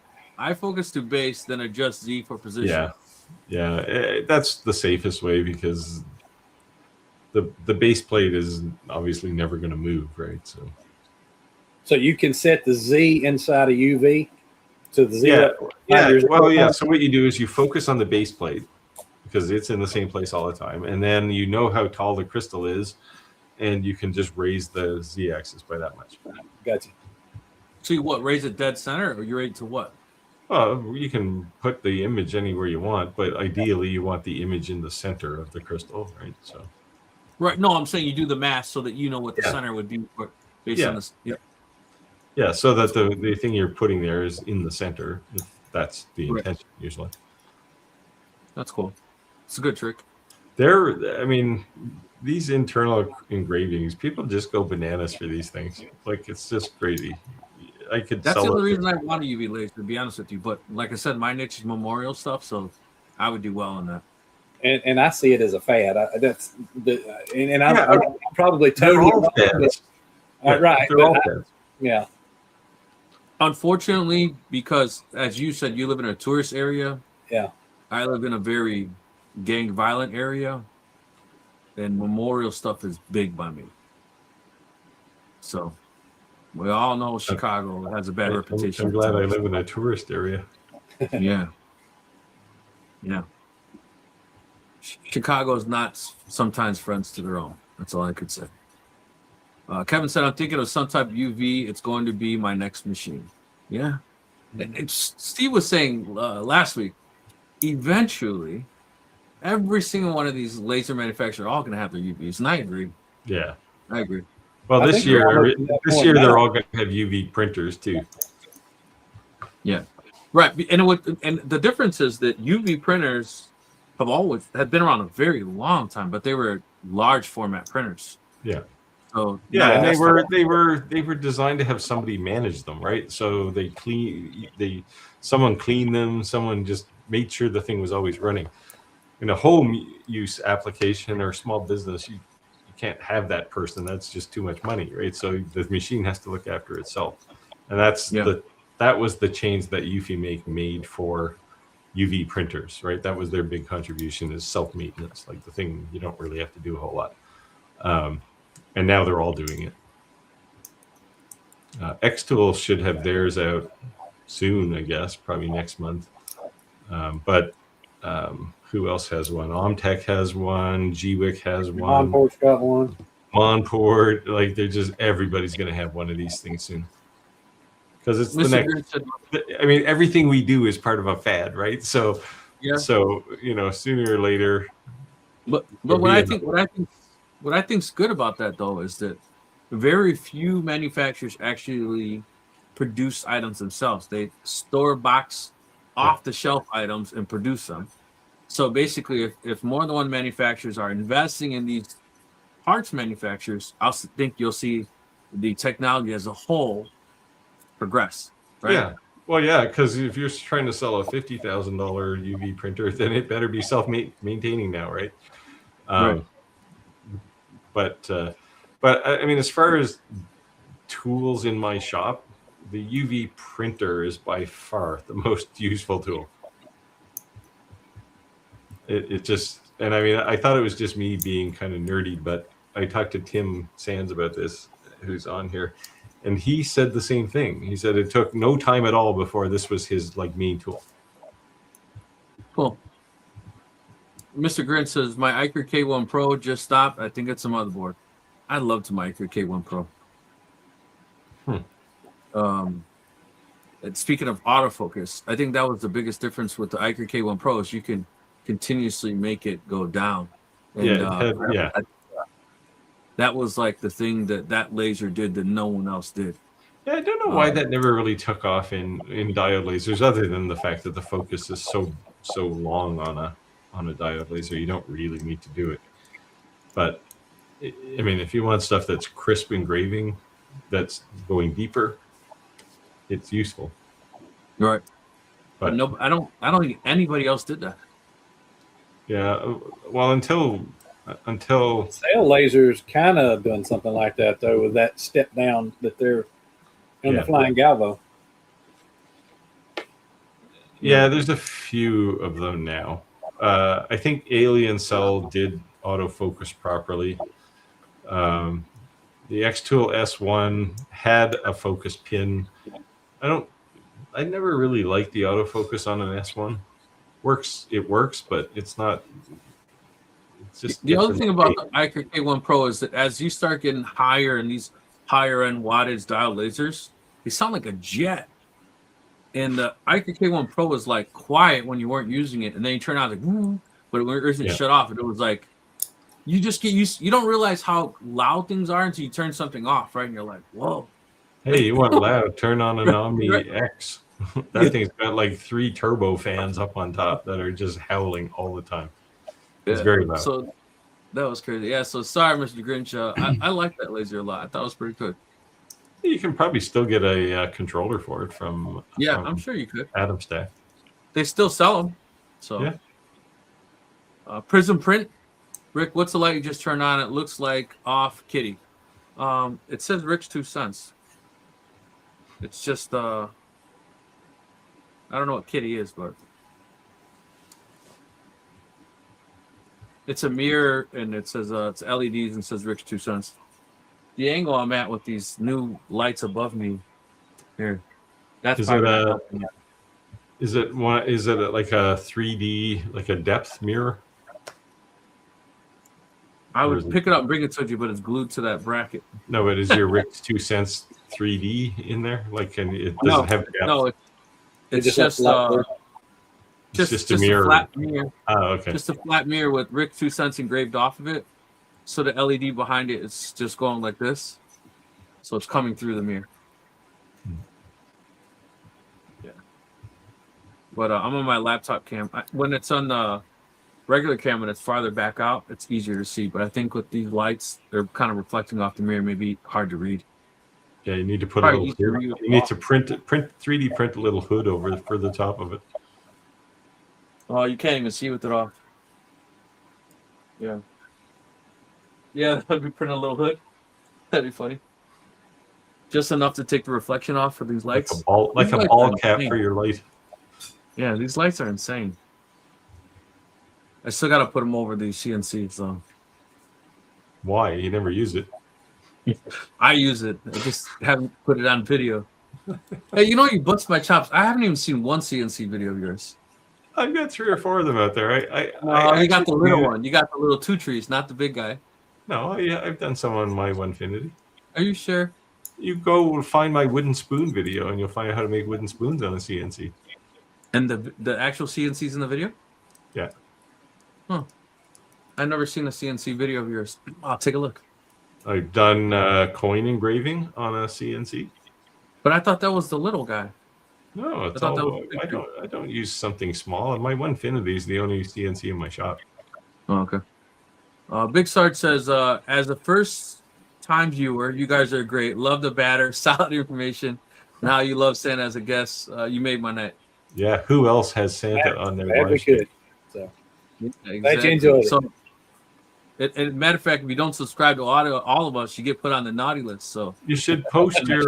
then adjust Z for position. Yeah, that's the safest way because the base plate is obviously never going to move, right? So you can set the Z inside of UV to the Z. So what you do is you focus on the base plate because it's in the same place all the time, and then you know how tall the crystal is, and you can just raise the Z-axis by that much. Gotcha. So you raise it dead center, or you raise it to what? Well, you can put the image anywhere you want, but ideally you want the image in the center of the crystal, right? So. Right. No, I'm saying you do the math so that you know what the center would be based on this. Yeah. Yeah, so that the thing you're putting there is in the center, if that's the intention usually. That's cool. It's a good trick. These internal engravings, people just go bananas for these things. Like, it's just crazy. That's the only reason I want a UV laser, to be honest with you. But like I said, my niche is memorial stuff, so I would do well on that. And I see it as a fad. I'm probably totally wrong. Right. They're all fads. Yeah. Unfortunately, because as you said, you live in a tourist area. Yeah. I live in a very gang violent area, and memorial stuff is big by me. So we all know Chicago has a bad reputation. I'm glad I live in a tourist area. Yeah. Chicago is not sometimes friends to their own. That's all I could say. Kevin said, I'm thinking of some type of UV. It's going to be my next machine. Yeah. And Steve was saying last week, eventually, every single one of these laser manufacturers are all going to have their UVs. And I agree. Yeah. I agree. Well, this year they're all going to have UV printers too. Yeah. Right. And the difference is that UV printers have been around a very long time, but they were large format printers. Yeah. So and they were designed to have somebody manage them, right? So someone cleaned them, someone just made sure the thing was always running. In a home use application or small business, you can't have that person. That's just too much money, right? So the machine has to look after itself, and that was the change that Eufy made for UV printers, right? That was their big contribution, is self-maintenance, like the thing you don't really have to do a whole lot. And now they're all doing it. Xtool should have theirs out soon, I guess, probably next month. But who else has one? Omtech has one. GWIC has one. Monport's got one. Monport, like everybody's going to have one of these things soon. Because it's the next. I mean, everything we do is part of a fad, right? So, sooner or later. But what I think's good about that though is that very few manufacturers actually produce items themselves. They store box off the shelf items and produce them. So basically, if more than one manufacturers are investing in these parts manufacturers, I think you'll see the technology as a whole progress. Right? Yeah. Well, yeah, because if you're trying to sell a $50,000 UV printer, then it better be self-maintaining now, right? Right. But I mean, as far as tools in my shop, the UV printer is by far the most useful tool. It just, and I mean, I thought it was just me being kind of nerdy, but I talked to Tim Sands about this, who's on here, and he said the same thing. He said it took no time at all before this was his main tool. Cool. Mr. Grant says, my Iker K1 Pro just stopped. I think it's a motherboard. I loved my Iker K1 Pro. And speaking of autofocus, I think that was the biggest difference with the Iker K1 Pro is you can continuously make it go down. And, that was like the thing that laser did that no one else did. Yeah, I don't know why that never really took off in diode lasers, other than the fact that the focus is so long on a diode laser. You don't really need to do it. But I mean, if you want stuff that's crisp engraving, that's going deeper, it's useful. Right. But no, I don't think anybody else did that. Yeah. Well, until Sail lasers kind of doing something like that though, with that step down that they're in the flying galvo. Yeah, there's a few of them now. I think Alien Cell did autofocus properly. The Xtool S1 had a focus pin. I never really liked the autofocus on an S1. It works, but it's not. It's just the other thing about the Iker K1 Pro is that as you start getting higher in these higher end wattage diode lasers, they sound like a jet. And the Iker K1 Pro was like quiet when you weren't using it, and then you turn out like, but when it wasn't shut off, it was like you just get used. You don't realize how loud things are until you turn something off, right? And you're like, whoa. Hey, you want loud? Turn on an Omni X. That thing's got like 3 turbo fans up on top that are just howling all the time. It's very loud. So that was crazy. Yeah. So sorry, Mr. Grinch. I like that laser a lot. I thought it was pretty good. You can probably still get a controller for it from. I'm sure you could. Adam Stack. They still sell them. So. Yeah. Prism Print. Rick, what's the light you just turned on? It looks like off Kitty. It says Rick's 2 cents. It's just I don't know what Kitty is, but it's a mirror and it says it's LEDs and says Rick's 2 cents. The angle I'm at with these new lights above me here. That's is it like a 3D, like a depth mirror? I would pick it up and bring it to you, but it's glued to that bracket. No, but is your Rick's 2 cents 3D in there? Like, it doesn't have depth? No, it's just a mirror. A flat mirror. Oh, okay. Just a flat mirror with Rick 2 cents engraved off of it. So the LED behind it is just going like this. So it's coming through the mirror. Yeah. But I'm on my laptop cam. When it's on the regular cam and it's farther back out, it's easier to see. But I think with these lights, they're kind of reflecting off the mirror, maybe hard to read. Yeah, you need to put a little. You need to 3D print a little hood over for the top of it. Oh, you can't even see with it off. Yeah. Yeah, that'd be putting a little hood. That'd be funny. Just enough to take the reflection off for these lights. Like a ball cap for your light. Yeah, these lights are insane. I still got to put them over these CNCs, though. Why? You never use it. I use it. I just haven't put it on video. Hey, you bust my chops. I haven't even seen one CNC video of yours. I've got 3 or 4 of them out there. You got the little one. You got the little 2 trees, not the big guy. No, yeah, I've done some on my Onefinity. Are you sure? You go find my wooden spoon video, and you'll find out how to make wooden spoons on a CNC. And the actual CNC's in the video? Yeah. Huh. I've never seen a CNC video of yours. I'll take a look. I've done coin engraving on a CNC. But I thought that was the little guy. No, I don't use something small. My Onefinity is the only CNC in my shop. Oh, okay. Big Sarge says, as a first-time viewer, you guys are great. Love the batter, solid information, and how you love Santa as a guest. You made my night. Yeah, who else has Santa on their live? So, yeah, exactly. glad you enjoyed it. So, matter of fact, if you don't subscribe to all of us, you get put on the naughty list. So you should post your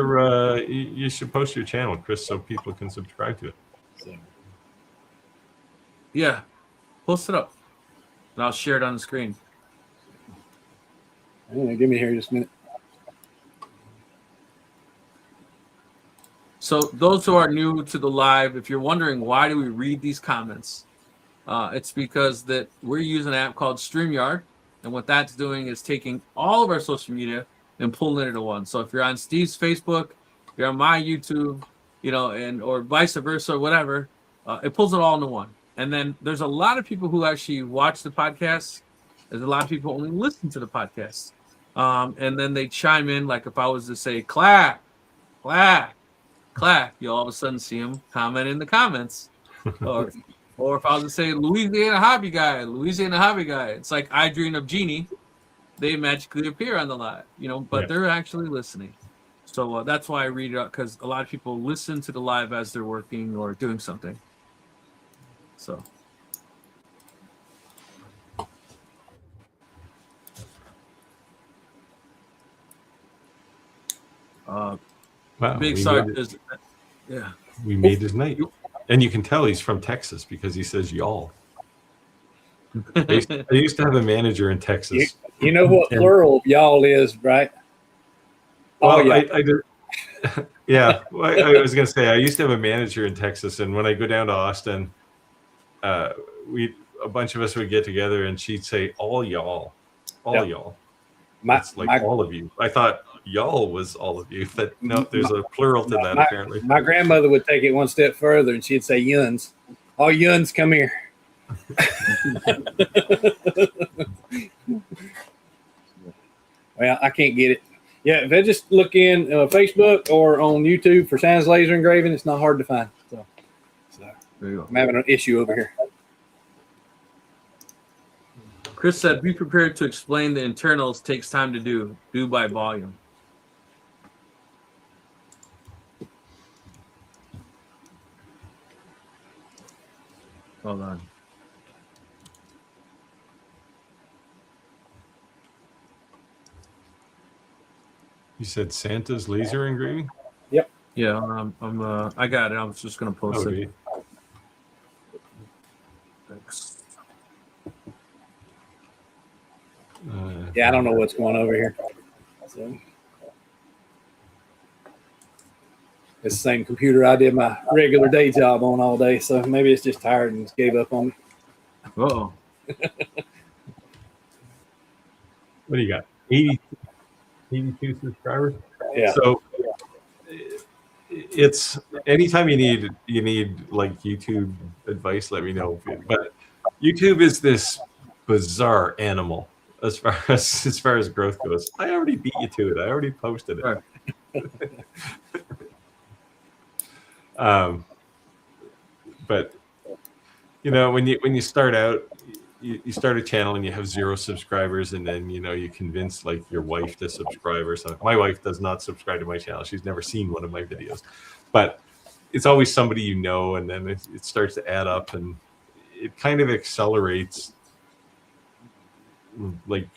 channel, Chris, so people can subscribe to it. So. Yeah, post it up, and I'll share it on the screen. Give me here just a minute. So those who are new to the live, if you're wondering why do we read these comments, it's because that we're using an app called StreamYard, and what that's doing is taking all of our social media and pulling it into one. So if you're on Steve's Facebook, you're on my YouTube, or vice versa or whatever, it pulls it all into one. And then there's a lot of people who actually watch the podcast. There's a lot of people who only listen to the podcast. And then they chime in, like if I was to say clap, clap, clap, you'll all of a sudden see them comment in the comments. Or if I was to say Louisiana hobby guy, it's like I Dream of Genie. They magically appear on the live, but they're actually listening. So that's why I read it out, because a lot of people listen to the live as they're working or doing something. So. Wow, Big Sarge is, yeah. We made his night. And you can tell he's from Texas because he says y'all. I used to have a manager in Texas. You know what plural of y'all is, right? Well, yeah. I did. Yeah, I was going to say I used to have a manager in Texas, and when I go down to Austin, a bunch of us would get together, and she'd say all y'all, y'all. It's like all of you. I thought y'all was all of you, but no, there's a plural to that apparently. My grandmother would take it one step further, and she'd say yuns. All yuns, come here. Well, I can't get it. Yeah, if I just look in Facebook or on YouTube for Santa's Laser Engraving, it's not hard to find. So there you go. I'm having an issue over here. Chris said, be prepared to explain the internals takes time to do by volume. Hold on. You said Santa's laser engraving? Yep. Yeah, I got it. I was just gonna post it. Thanks. Yeah, I don't know what's going on over here. So, it's the same computer I did my regular day job on all day, so maybe it's just tired and just gave up on me. Uh-oh. What do you got? 82 subscribers? Yeah. So it's anytime you need like YouTube advice, let me know. But YouTube is this bizarre animal as far as growth goes. I already beat you to it. I already posted it. But when you start out, you start a channel and you have 0 subscribers, and then you convince like your wife to subscribe or something. My wife does not subscribe to my channel. She's never seen one of my videos, but it's always somebody and then it starts to add up, and it kind of accelerates like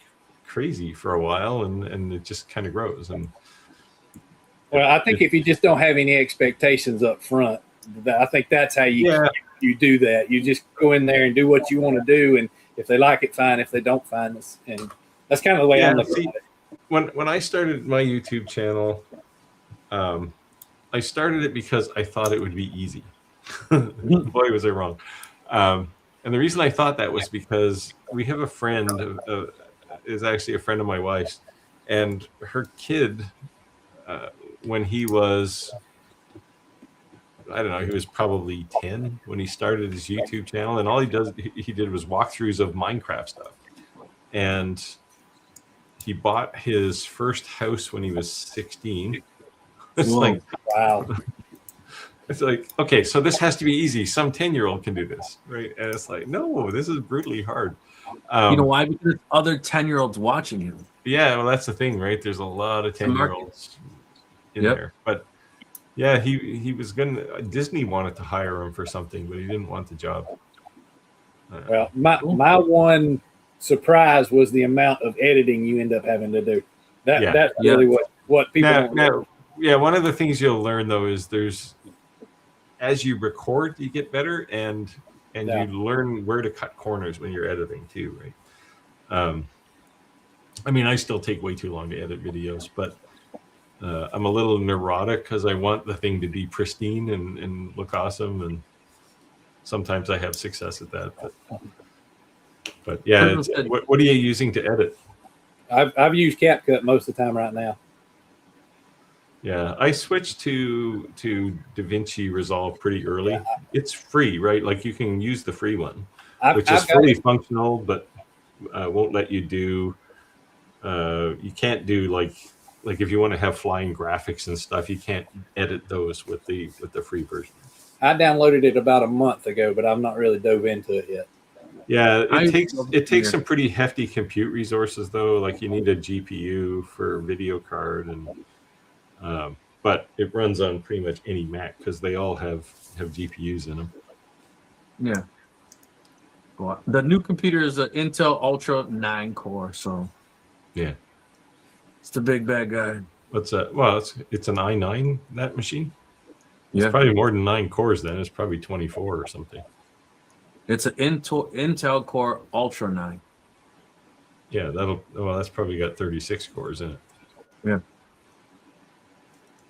crazy for a while, and it just kind of grows. And well, I think if you just don't have any expectations up front, I think that's how you do that. You just go in there and do what you want to do, and if they like it, fine. If they don't, fine. And that's kind of the way I'm looking at it. When I started my YouTube channel, I started it because I thought it would be easy. Boy, was I wrong. And the reason I thought that was because we have a friend, is actually a friend of my wife's, and her kid, when he was, I don't know, he was probably 10 when he started his YouTube channel, and all he did was walkthroughs of Minecraft stuff. And he bought his first house when he was 16. It's like, wow. It's like, okay, so this has to be easy. Some 10-year-old can do this, right? And it's like, no, this is brutally hard. You know why? Because other 10-year-olds watching him. Yeah, well, that's the thing, right? There's a lot of 10-year-olds in there. But yeah, he was gonna. Disney wanted to hire him for something, but he didn't want the job. Well, my one surprise was the amount of editing you end up having to do. That's really what people don't know. Yeah, one of the things you'll learn though is as you record, you get better, and you learn where to cut corners when you're editing too, right? I mean, I still take way too long to edit videos, but I'm a little neurotic because I want the thing to be pristine and look awesome, and sometimes I have success at that. But yeah, what are you using to edit? I've used CapCut most of the time right now. Yeah, I switched to DaVinci Resolve pretty early. Yeah. It's free, right? Like you can use the free one, which is fully functional, but won't let you do. You can't do like if you want to have flying graphics and stuff, you can't edit those with the free version. I downloaded it about a month ago, but I've not really dove into it yet. Yeah, it takes some pretty hefty compute resources though. Like you need a GPU for video card and. But it runs on pretty much any Mac because they all have GPUs in them. Yeah. Well, the new computer is an Intel Ultra 9 core, so yeah, it's the big bad guy. What's that? Well, it's an i9, that machine. It's Yeah, probably more than 9 cores. Then it's probably 24 or something. It's an Intel Core Ultra 9. Yeah, that's probably got 36 cores in it. Yeah.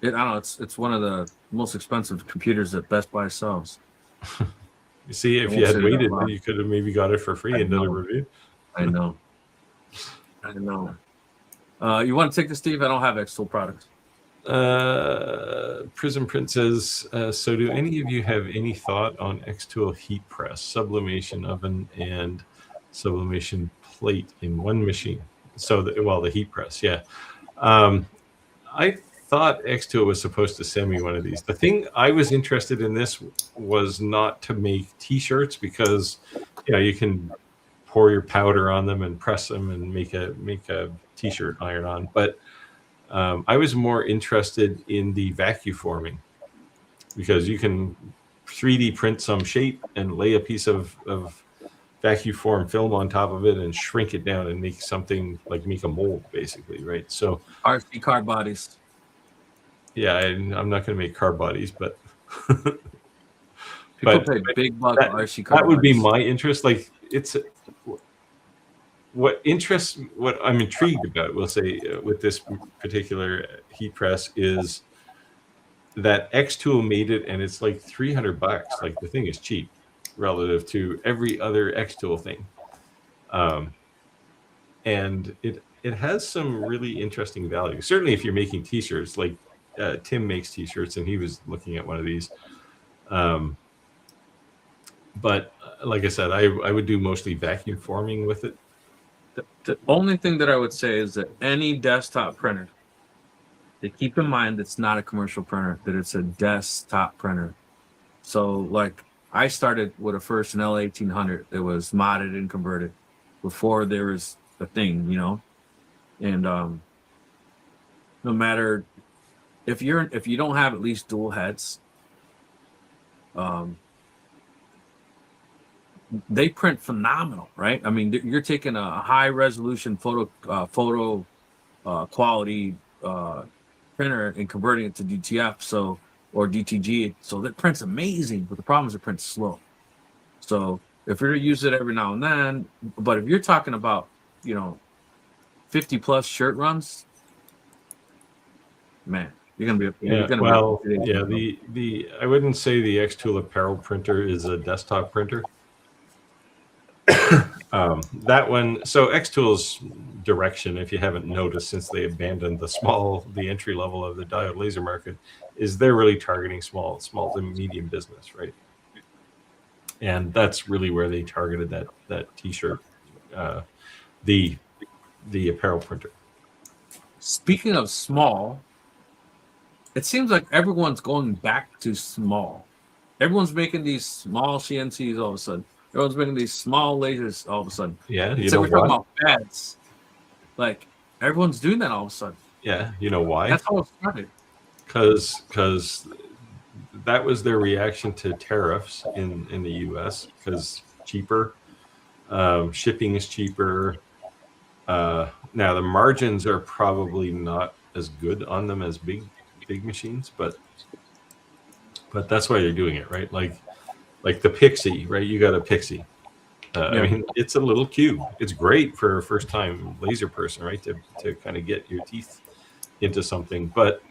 I don't know. It's one of the most expensive computers that Best Buy sells. You see, if you had waited, then you could have maybe got it for free and done a review. I know. You want to take this, Steve? I don't have X-Tool products. Prism Print says, so do any of you have any thought on X-Tool heat press, sublimation oven, and sublimation plate in one machine? So, the heat press, yeah. I thought X-Tool was supposed to send me one of these. The thing I was interested in this was not to make T-shirts because you can pour your powder on them and press them and make a T-shirt iron on. But I was more interested in the vacuum forming because you can 3D print some shape and lay a piece of vacuum form film on top of it and shrink it down and make something like make a mold basically, right? So RC car bodies. Yeah, I'm not going to make car bodies, but people pay big bucks for RC car. That would be my interest. Like what I'm intrigued about, we'll say, with this particular heat press is that X-Tool made it, and it's like $300. Like the thing is cheap relative to every other X-Tool thing, and it has some really interesting value. Certainly, if you're making T-shirts, like. Tim makes T-shirts, and he was looking at one of these. But like I said, I would do mostly vacuum forming with it. The only thing that I would say is that any desktop printer, to keep in mind it's not a commercial printer, that it's a desktop printer. So like I started with a first an L1800 that was modded and converted before there was a thing, and no matter if you don't have at least dual heads, they print phenomenal, right? I mean, you're taking a high resolution photo quality printer and converting it to DTF, or DTG, so that prints amazing. But the problem is it prints slow. So if you're to use it every now and then, but if you're talking about 50 plus shirt runs, man, you're gonna be the I wouldn't say the X-Tool apparel printer is a desktop printer. That one, so X-Tool's direction, if you haven't noticed, since they abandoned the entry level of the diode laser market, is they're really targeting small to medium business, right? And that's really where they targeted that t-shirt, the apparel printer. Speaking of small, it seems like everyone's going back to small. Everyone's making these small CNCs all of a sudden. Everyone's making these small lasers all of a sudden. Yeah, we're talking about pads. Like, everyone's doing that all of a sudden. Yeah, you know why? That's how it started. Because that was their reaction to tariffs in the U.S. Because cheaper, shipping is cheaper. Now the margins are probably not as good on them as big machines, but that's why they're doing it, right? Like the Pixie, right? You got a Pixie. I mean, it's a little cube. It's great for a first-time laser person, right? To kind of get your teeth into something, but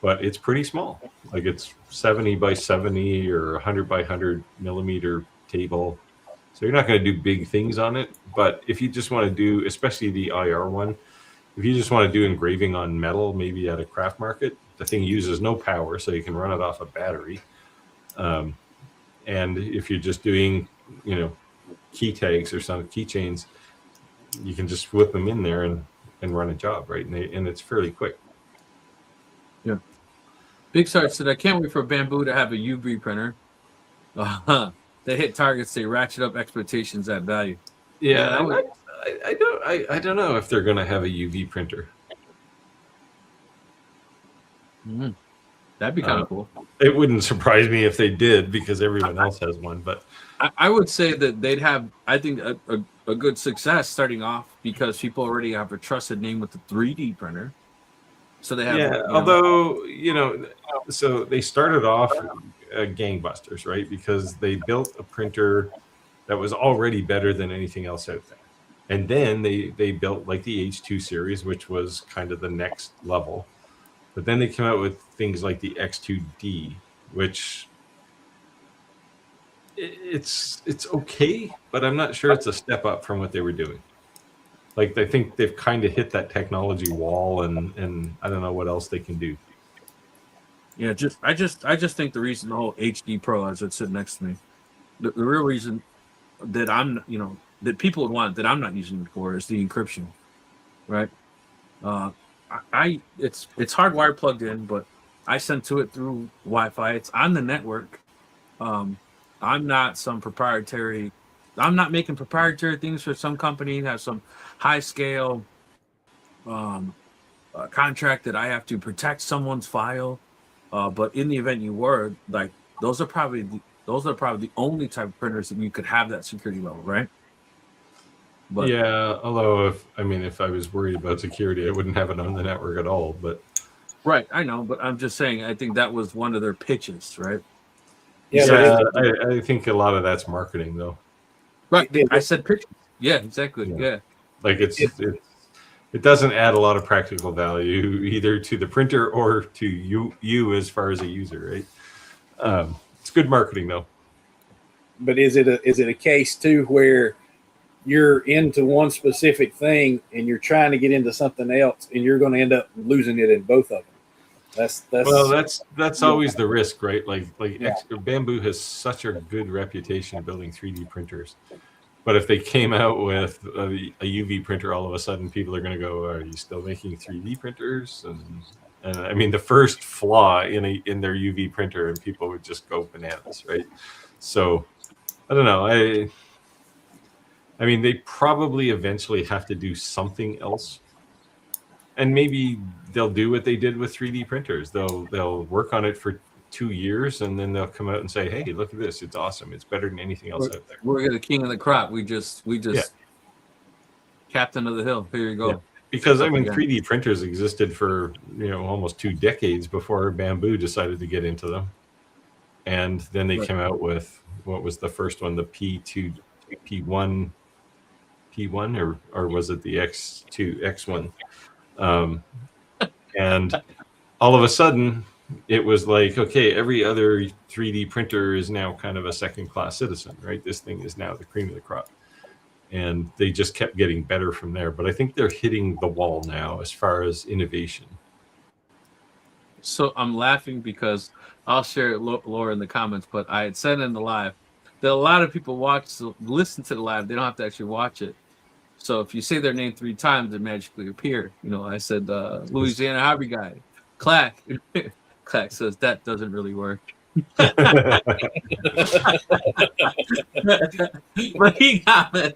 it's pretty small. Like it's 70 by 70 or 100 by 100 millimeter table. So you're not going to do big things on it. But if you just want to do, especially the IR one, if you just want to do engraving on metal, maybe at a craft market, the thing uses no power, so you can run it off a battery. And if you're just doing, key tags or some keychains, you can just whip them in there and run a job, right? And it's fairly quick. Yeah. Big Sarge said, I can't wait for Bamboo to have a UV printer. They hit targets, they ratchet up expectations at value. Yeah, I don't know if they're going to have a UV printer. Mm-hmm. That'd be kind of cool. It wouldn't surprise me if they did, because everyone else has one. But I would say that they'd have, I think, a good success starting off, because people already have a trusted name with the 3D printer. So they have. Although so they started off gangbusters, right? Because they built a printer that was already better than anything else out there, and then they built like the H2 series, which was kind of the next level. But then they came out with things like the X2D, which it's okay, but I'm not sure it's a step up from what they were doing. Like, I think they've kind of hit that technology wall, and I don't know what else they can do. Yeah, I just think the reason the whole HD Pro, as it sitting next to me, the real reason that that people would want, that I'm not using it for, is the encryption, right? It's hardwired plugged in, but I send to it through Wi-Fi. It's on the network. I'm not I'm not making proprietary things for some company, have some high scale contract that I have to protect someone's file. But in the event you were, like, those are probably the only type of printers that you could have that security level, right? But yeah, although if I was worried about security, I wouldn't have it on the network at all. But right, I know, but I'm just saying, I think that was one of their pitches, right? Yeah, I think a lot of that's marketing, though. Right, I said pitches. Yeah, exactly. Yeah. Like it doesn't add a lot of practical value either to the printer or to you as far as a user, right? It's good marketing, though. But is it a case too where you're into one specific thing and you're trying to get into something else, and you're going to end up losing it in both of them? That's always the risk, right? Bamboo has such a good reputation building 3D printers. But if they came out with a UV printer, all of a sudden people are going to go, "Are you still making 3D printers?" And I mean, the first flaw in their UV printer, and people would just go bananas, right? So I don't know. I mean, they probably eventually have to do something else, and maybe they'll do what they did with 3D printers. They'll work on it for 2 years, and then they'll come out and say, "Hey, look at this! It's awesome! It's better than anything else out there." We're the king of the crop. We just captain of the hill. Here you go. Yeah. Because I mean, 3D printers existed for almost 2 decades before Bamboo decided to get into them, and then they came out with what was the first one, the P1, or was it the X1? And all of a sudden, it was like, okay, every other 3D printer is now kind of a second-class citizen, right? This thing is now the cream of the crop. And they just kept getting better from there. But I think they're hitting the wall now as far as innovation. So I'm laughing because I'll share it, Laura, in the comments, but I had said in the live that a lot of people listen to the live. They don't have to actually watch it. So if you say their name 3 times, it magically appear. I said Louisiana Hobby Guy, Clack. Clack says that doesn't really work. But he got it.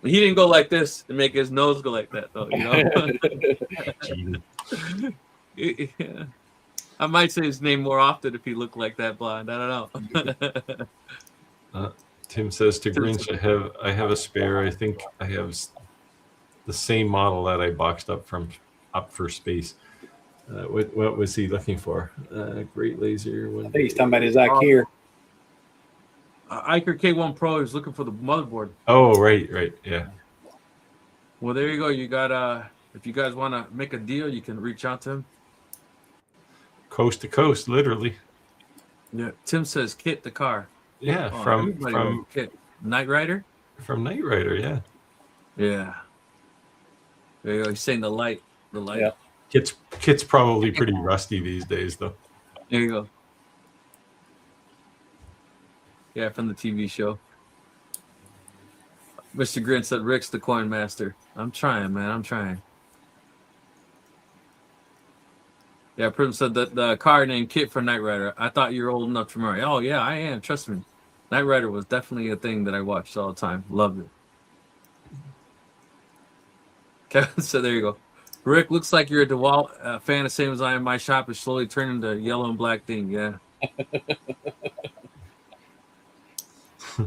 He didn't go like this to make his nose go like that, though. Yeah. I might say his name more often if he looked like that blind. I don't know. Tim says to Grinch, I have a spare. I think I have the same model that I boxed up for space. What was he looking for? Great laser. I think he's talking about his Iker. Iker K1 Pro is looking for the motherboard. Oh, right, yeah. Well, there you go. You got if you guys want to make a deal, you can reach out to him. Coast to coast, literally. Yeah. Tim says Kit the car. Yeah, from Kit. Knight Rider? From Knight Rider, yeah. Yeah. There you go. He's saying the light. The light. Yeah. Kit's probably pretty rusty these days, though. There you go. Yeah, from the TV show. Mr. Grin said Rick's the coin master. I'm trying, man. I'm trying. Yeah, Prim said that the car named Kit for Knight Rider. I thought you were old enough to remember. Oh, yeah, I am. Trust me. Knight Rider was definitely a thing that I watched all the time. Loved it. Kevin said, there you go. Rick, looks like you're a DeWalt fan, the same as I am. My shop is slowly turning to yellow and black thing. Yeah.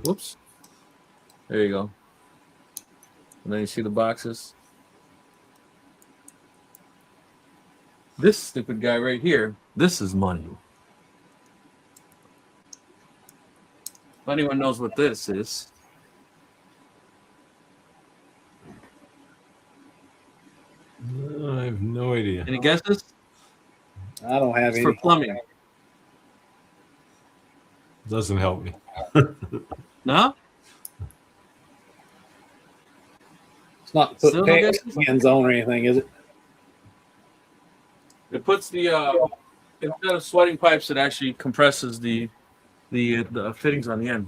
Whoops. There you go. And then you see the boxes. This stupid guy right here, this is money. If anyone knows what this is. I have no idea. Any guesses? I don't have any. For plumbing. Doesn't help me. No? It's not to put hands on or anything, is it? It puts the instead of sweating pipes, it actually compresses the fittings on the end.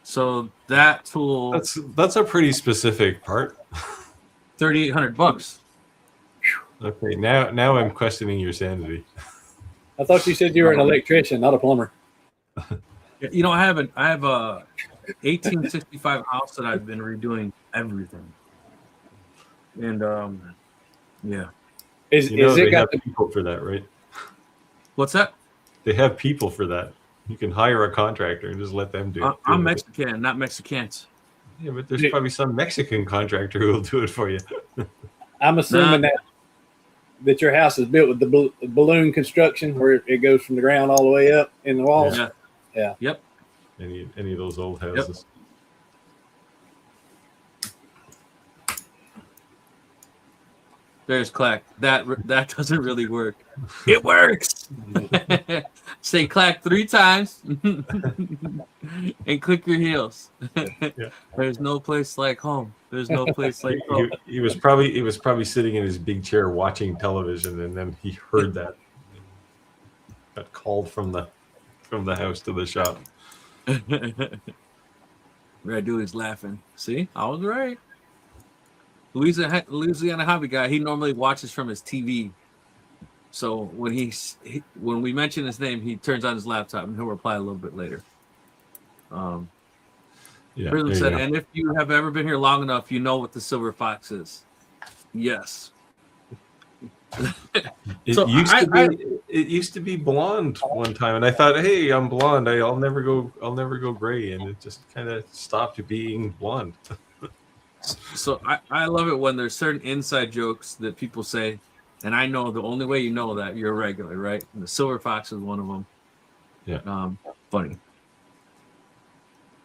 So that tool, that's a pretty specific part. $3,800. Okay, now I'm questioning your sanity. I thought you said you were an electrician, not a plumber. I have a 1865 house that I've been redoing everything, and yeah. Is it got people for that, right? What's that? They have people for that. You can hire a contractor and just let them do it. I'm Mexican, not Mexicans. Yeah, but there's probably some Mexican contractor who will do it for you. I'm assuming that your house is built with the balloon construction, where it goes from the ground all the way up in the walls. Yeah. Yep. Any of those old houses. Yep. There's Clack. That doesn't really work. It works. Say Clack 3 times and click your heels. Yeah. There's no place like home. There's no place like home. He was probably sitting in his big chair watching television, and then he heard that. Got called from the house to the shop. Red Dude is laughing. See, I was right. Louisiana Hobby Guy, he normally watches from his TV. So when we mention his name, he turns on his laptop and he'll reply a little bit later. Prism said, and if you have ever been here long enough, you know what the silver fox is. Yes. It So used to be blonde one time, and I thought, hey, I'm blonde. I'll never go gray, and it just kind of stopped being blonde. So I love it when there's certain inside jokes that people say, and I know the only way you know that you're a regular, right? And the silver fox is one of them. Yeah. Funny.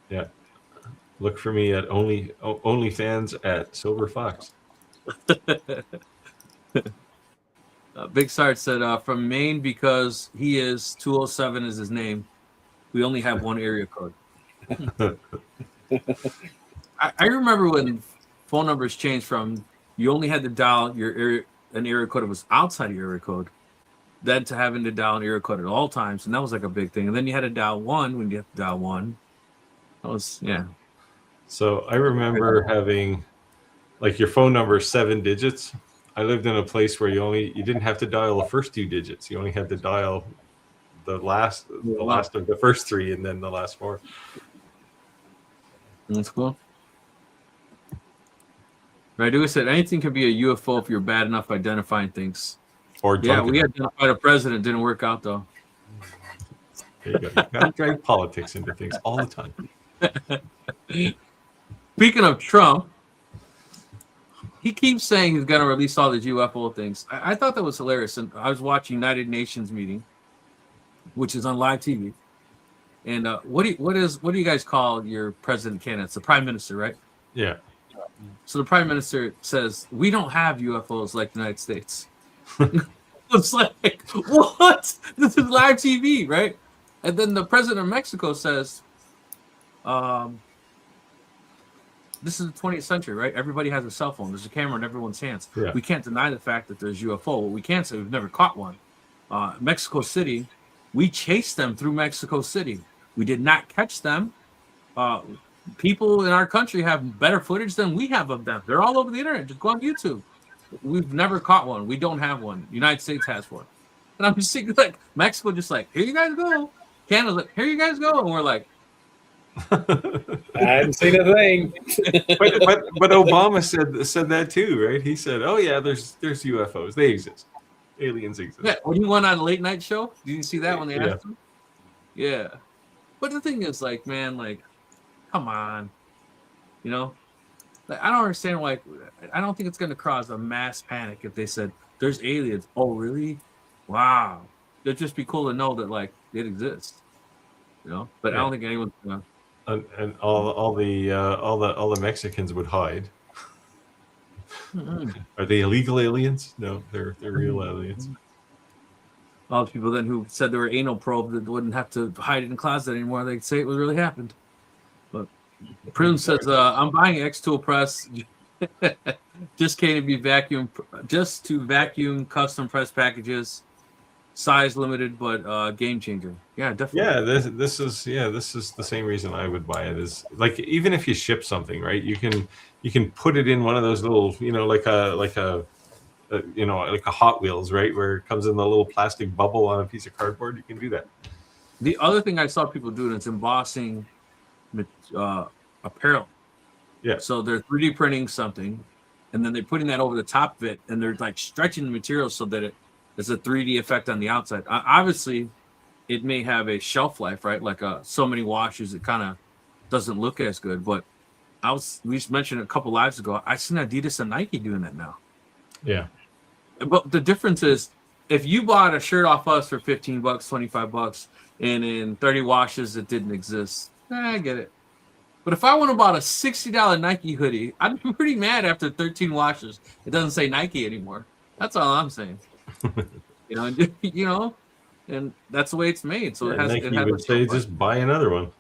Yeah. Look for me at OnlyFans at Silver Fox. Big Sart said from Maine because he is 207 is his name. We only have one area code. I remember when phone numbers changed from you only had to dial an area code that was outside of your area code, then to having to dial an area code at all times, and that was like a big thing. And then you had to dial one when you have to dial one. That was So I remember having like your phone number 7 digits. I lived in a place where you didn't have to dial the first 2 digits. You only had to dial the last of the first 3 and then the last 4. That's cool. Raidu said anything can be a UFO if you're bad enough identifying things. Or we identified a president. Didn't work out though. There you go. You gotta drag politics into things all the time. Speaking of Trump, he keeps saying he's going to release all these UFO things. I thought that was hilarious. And I was watching United Nations meeting, which is on live TV. And what do you guys call your president candidates? The prime minister, right? Yeah. So the prime minister says, we don't have UFOs like the United States. It's like, what? This is live TV, right? And then the president of Mexico says, this is the 20th century, right? Everybody has a cell phone. There's a camera in everyone's hands. Yeah. We can't deny the fact that there's UFO. What we can't say we've never caught one. Mexico City, we chased them through Mexico City. We did not catch them. People in our country have better footage than we have of them. They're all over the internet. Just go on YouTube. We've never caught one. We don't have one. The United States has one. And I'm just thinking, like, Mexico just like, here you guys go. Canada's like, here you guys go. And we're like, I hadn't seen a thing. but Obama said that too, right? He said, "Oh yeah, there's UFOs. They exist. Aliens exist." Yeah. When he went on a late night show, did you see that when they asked Yeah. him? Yeah. But the thing is, like, man, like, come on, you know, like, I don't understand why. I don't think it's going to cause a mass panic if they said there's aliens. Oh, really? Wow. It'd just be cool to know that, like, it exists, you know. But I don't think anyone's gonna. And all the Mexicans would hide. Mm-hmm. Are they illegal aliens? No, they're real aliens. All the people then who said there were anal probes that wouldn't have to hide it in the closet anymore, they'd say it was really happened. But Prune says, I'm buying X-Tool press just to vacuum custom press packages, size limited, but game changer. Yeah, definitely. Yeah, this is the same reason I would buy it. Is like, even if you ship something, right? You can put it in one of those little, like a Hot Wheels, right, where it comes in the little plastic bubble on a piece of cardboard. You can do that. The other thing I saw people doing is embossing apparel. Yeah. So they're 3D printing something, and then they're putting that over the top of it, and they're like stretching the material so that it's a 3D effect on the outside. Obviously, it may have a shelf life, right? Like so many washes, it kind of doesn't look as good. But we mentioned a couple lives ago, I seen Adidas and Nike doing that now. Yeah. But the difference is, if you bought a shirt off us for $15, $25, and in 30 washes it didn't exist, I get it. But if I would have bought a $60 Nike hoodie, I'd be pretty mad after 13 washes. It doesn't say Nike anymore. That's all I'm saying. And that's the way it's made. So Nike would say, just buy another one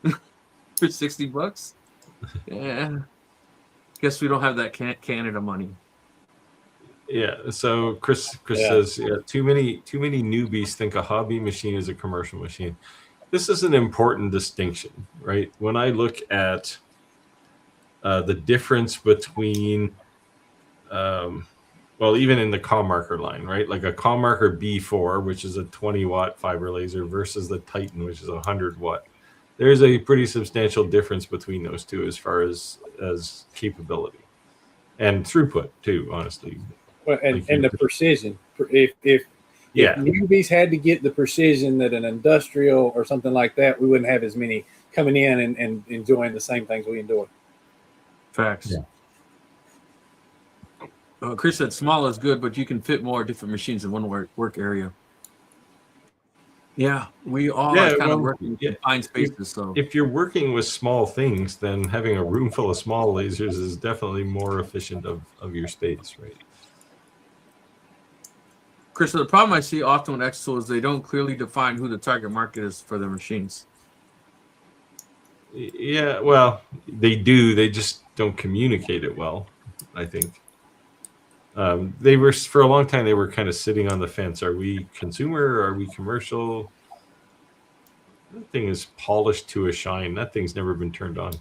for $60. Yeah. Guess we don't have that Canada money. Yeah. So Chris says, too many newbies think a hobby machine is a commercial machine. This is an important distinction, right? When I look at the difference between, even in the Commarker line, right? Like a Commarker B4, which is a 20-watt fiber laser, versus the Titan, which is a 100-watt. There's a pretty substantial difference between those two as far as capability and throughput too, honestly. Well, Like and the precision. If newbies had to get the precision that an industrial or something like that, we wouldn't have as many coming in and enjoying the same things we enjoy. Facts. Yeah. Chris said small is good, but you can fit more different machines in one work area. Yeah, we all are kind of working in confined spaces. So if you're working with small things, then having a room full of small lasers is definitely more efficient of your space, right? Chris, the problem I see often with Exo is they don't clearly define who the target market is for their machines. Yeah, well, they do. They just don't communicate it well, I think. They were, for a long time, they were kind of sitting on the fence. Are we consumer? Are we commercial? That thing is polished to a shine. That thing's never been turned on.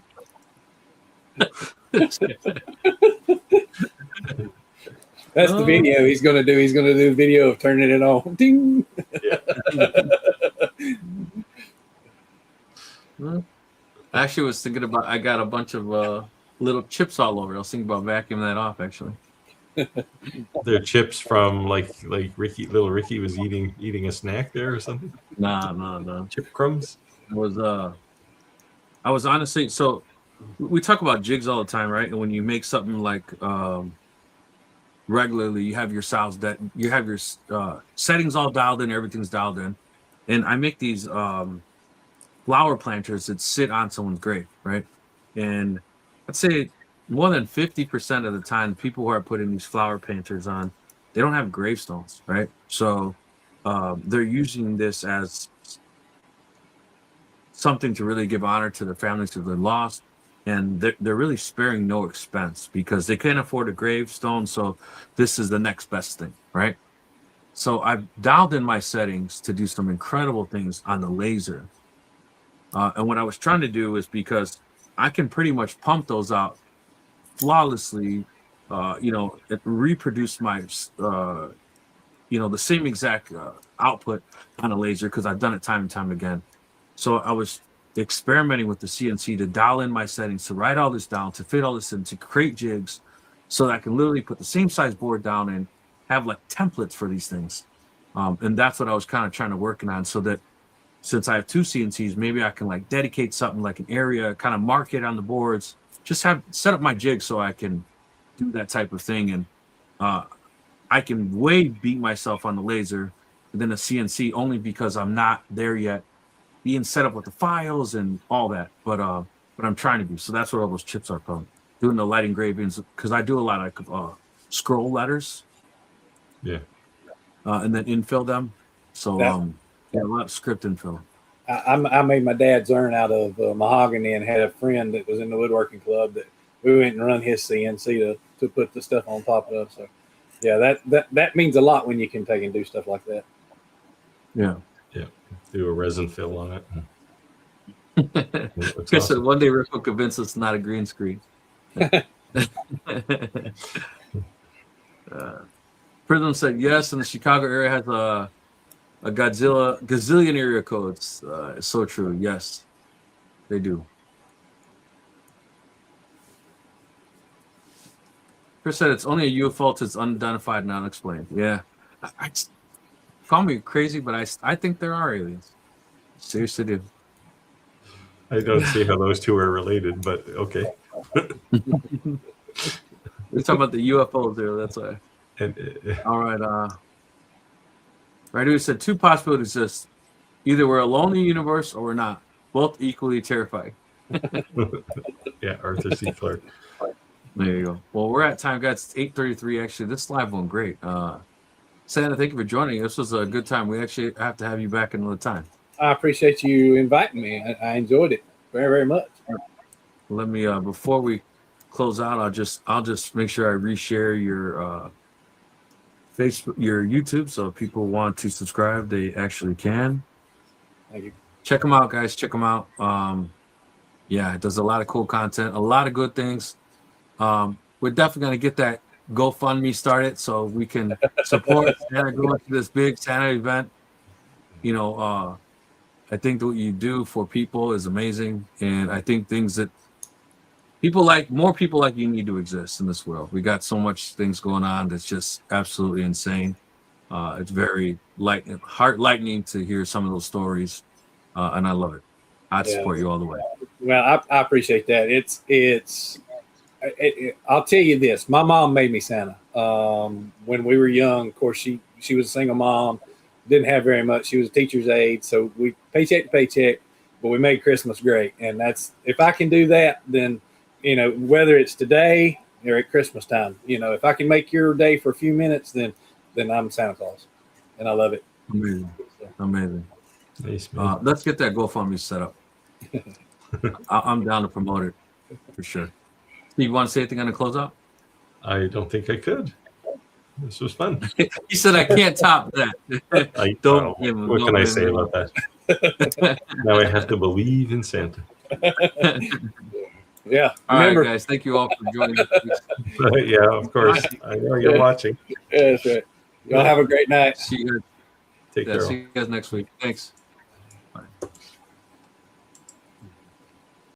That's the video he's going to do. He's going to do a video of turning it on. Ding. Yeah. I actually was thinking about, I got a bunch of little chips all over. I was thinking about vacuuming that off, actually. They're chips from like little Ricky was eating a snack there or something. No. Chip crumbs. I was honestly, so we talk about jigs all the time, right? And when you make something like regularly, you have your styles that you have your settings all dialed in, everything's dialed in, and I make these flower planters that sit on someone's grave, right? And I'd say more than 50% of the time, people who are putting these flower planters on, they don't have gravestones, right? So they're using this as something to really give honor to their families who they're lost, and they're really sparing no expense because they can't afford a gravestone, so this is the next best thing, right? So I've dialed in my settings to do some incredible things on the laser. And what I was trying to do is because I can pretty much pump those out flawlessly, reproduce my, the same exact output on a laser because I've done it time and time again. So I was experimenting with the CNC to dial in my settings, to write all this down, to fit all this in, to create jigs so that I can literally put the same size board down and have like templates for these things. And that's what I was kind of trying to work on, so that since I have two CNCs, maybe I can like dedicate something like an area, kind of mark it on the boards, just set up my jig so I can do that type of thing. And I can way beat myself on the laser than a CNC only because I'm not there yet, being set up with the files and all that. But I'm trying to do. So that's what all those chips are from. Doing the light engravings, because I do a lot of scroll letters. Yeah. And then infill them. So a lot of script infill. I made my dad's urn out of mahogany and had a friend that was in the woodworking club that we went and run his CNC to put the stuff on top of. So yeah, that means a lot when you can take and do stuff like that. Yeah. Yeah. Do a resin fill on it. Chris said one day Rick will convince us it's not a green screen. Prism said yes, and the Chicago area has a gazillion area codes. It's so true. Yes, they do. Chris said it's only a UFO till it's unidentified and unexplained. Yeah, I call me crazy, but I think there are aliens. Seriously, do. I don't see how those two are related, but okay. We're talking about the UFOs there. That's why. All right. Right, who said two possibilities exist. Either we're alone in the universe or we're not. Both equally terrifying. Yeah, Arthur C. Clarke. There you go. Well, we're at time, guys. It's 8:33. Actually, this live went great. Santa, thank you for joining. This was a good time. We actually have to have you back another time. I appreciate you inviting me. I enjoyed it very, very much. Let me before we close out, I'll just make sure I reshare your Facebook, your YouTube, so if people want to subscribe, they actually can. Thank you. Check them out, guys. Check them out. Yeah, it does a lot of cool content, a lot of good things. We're definitely going to get that GoFundMe started so we can support Santa going to this big Santa event. I think that what you do for people is amazing, and I think things that more people like you need to exist in this world. We got so much things going on that's just absolutely insane. It's very heart lightening to hear some of those stories, and I love it. I'd support you all the way. Well, I appreciate that. I'll tell you this. My mom made me Santa. When we were young, of course, she was a single mom, didn't have very much. She was a teacher's aide, so we paycheck to paycheck, but we made Christmas great. And that's, if I can do that, then, you know, whether it's today or at Christmas time, you know, if I can make your day for a few minutes, then I'm Santa Claus, and I love it. Amazing. Nice, let's get that GoFundMe set up. I'm down to promote it for sure. Steve, you want to say anything on the closeout? I don't think I could. This was fun. He said I can't top that. What can I say about that? Now I have to believe in Santa. Yeah. All right, guys. Thank you all for joining us. Yeah, of course. I know you're watching. Yeah, that's right. Y'all have a great night. See you guys. Take care. See you guys next week. Thanks. Bye.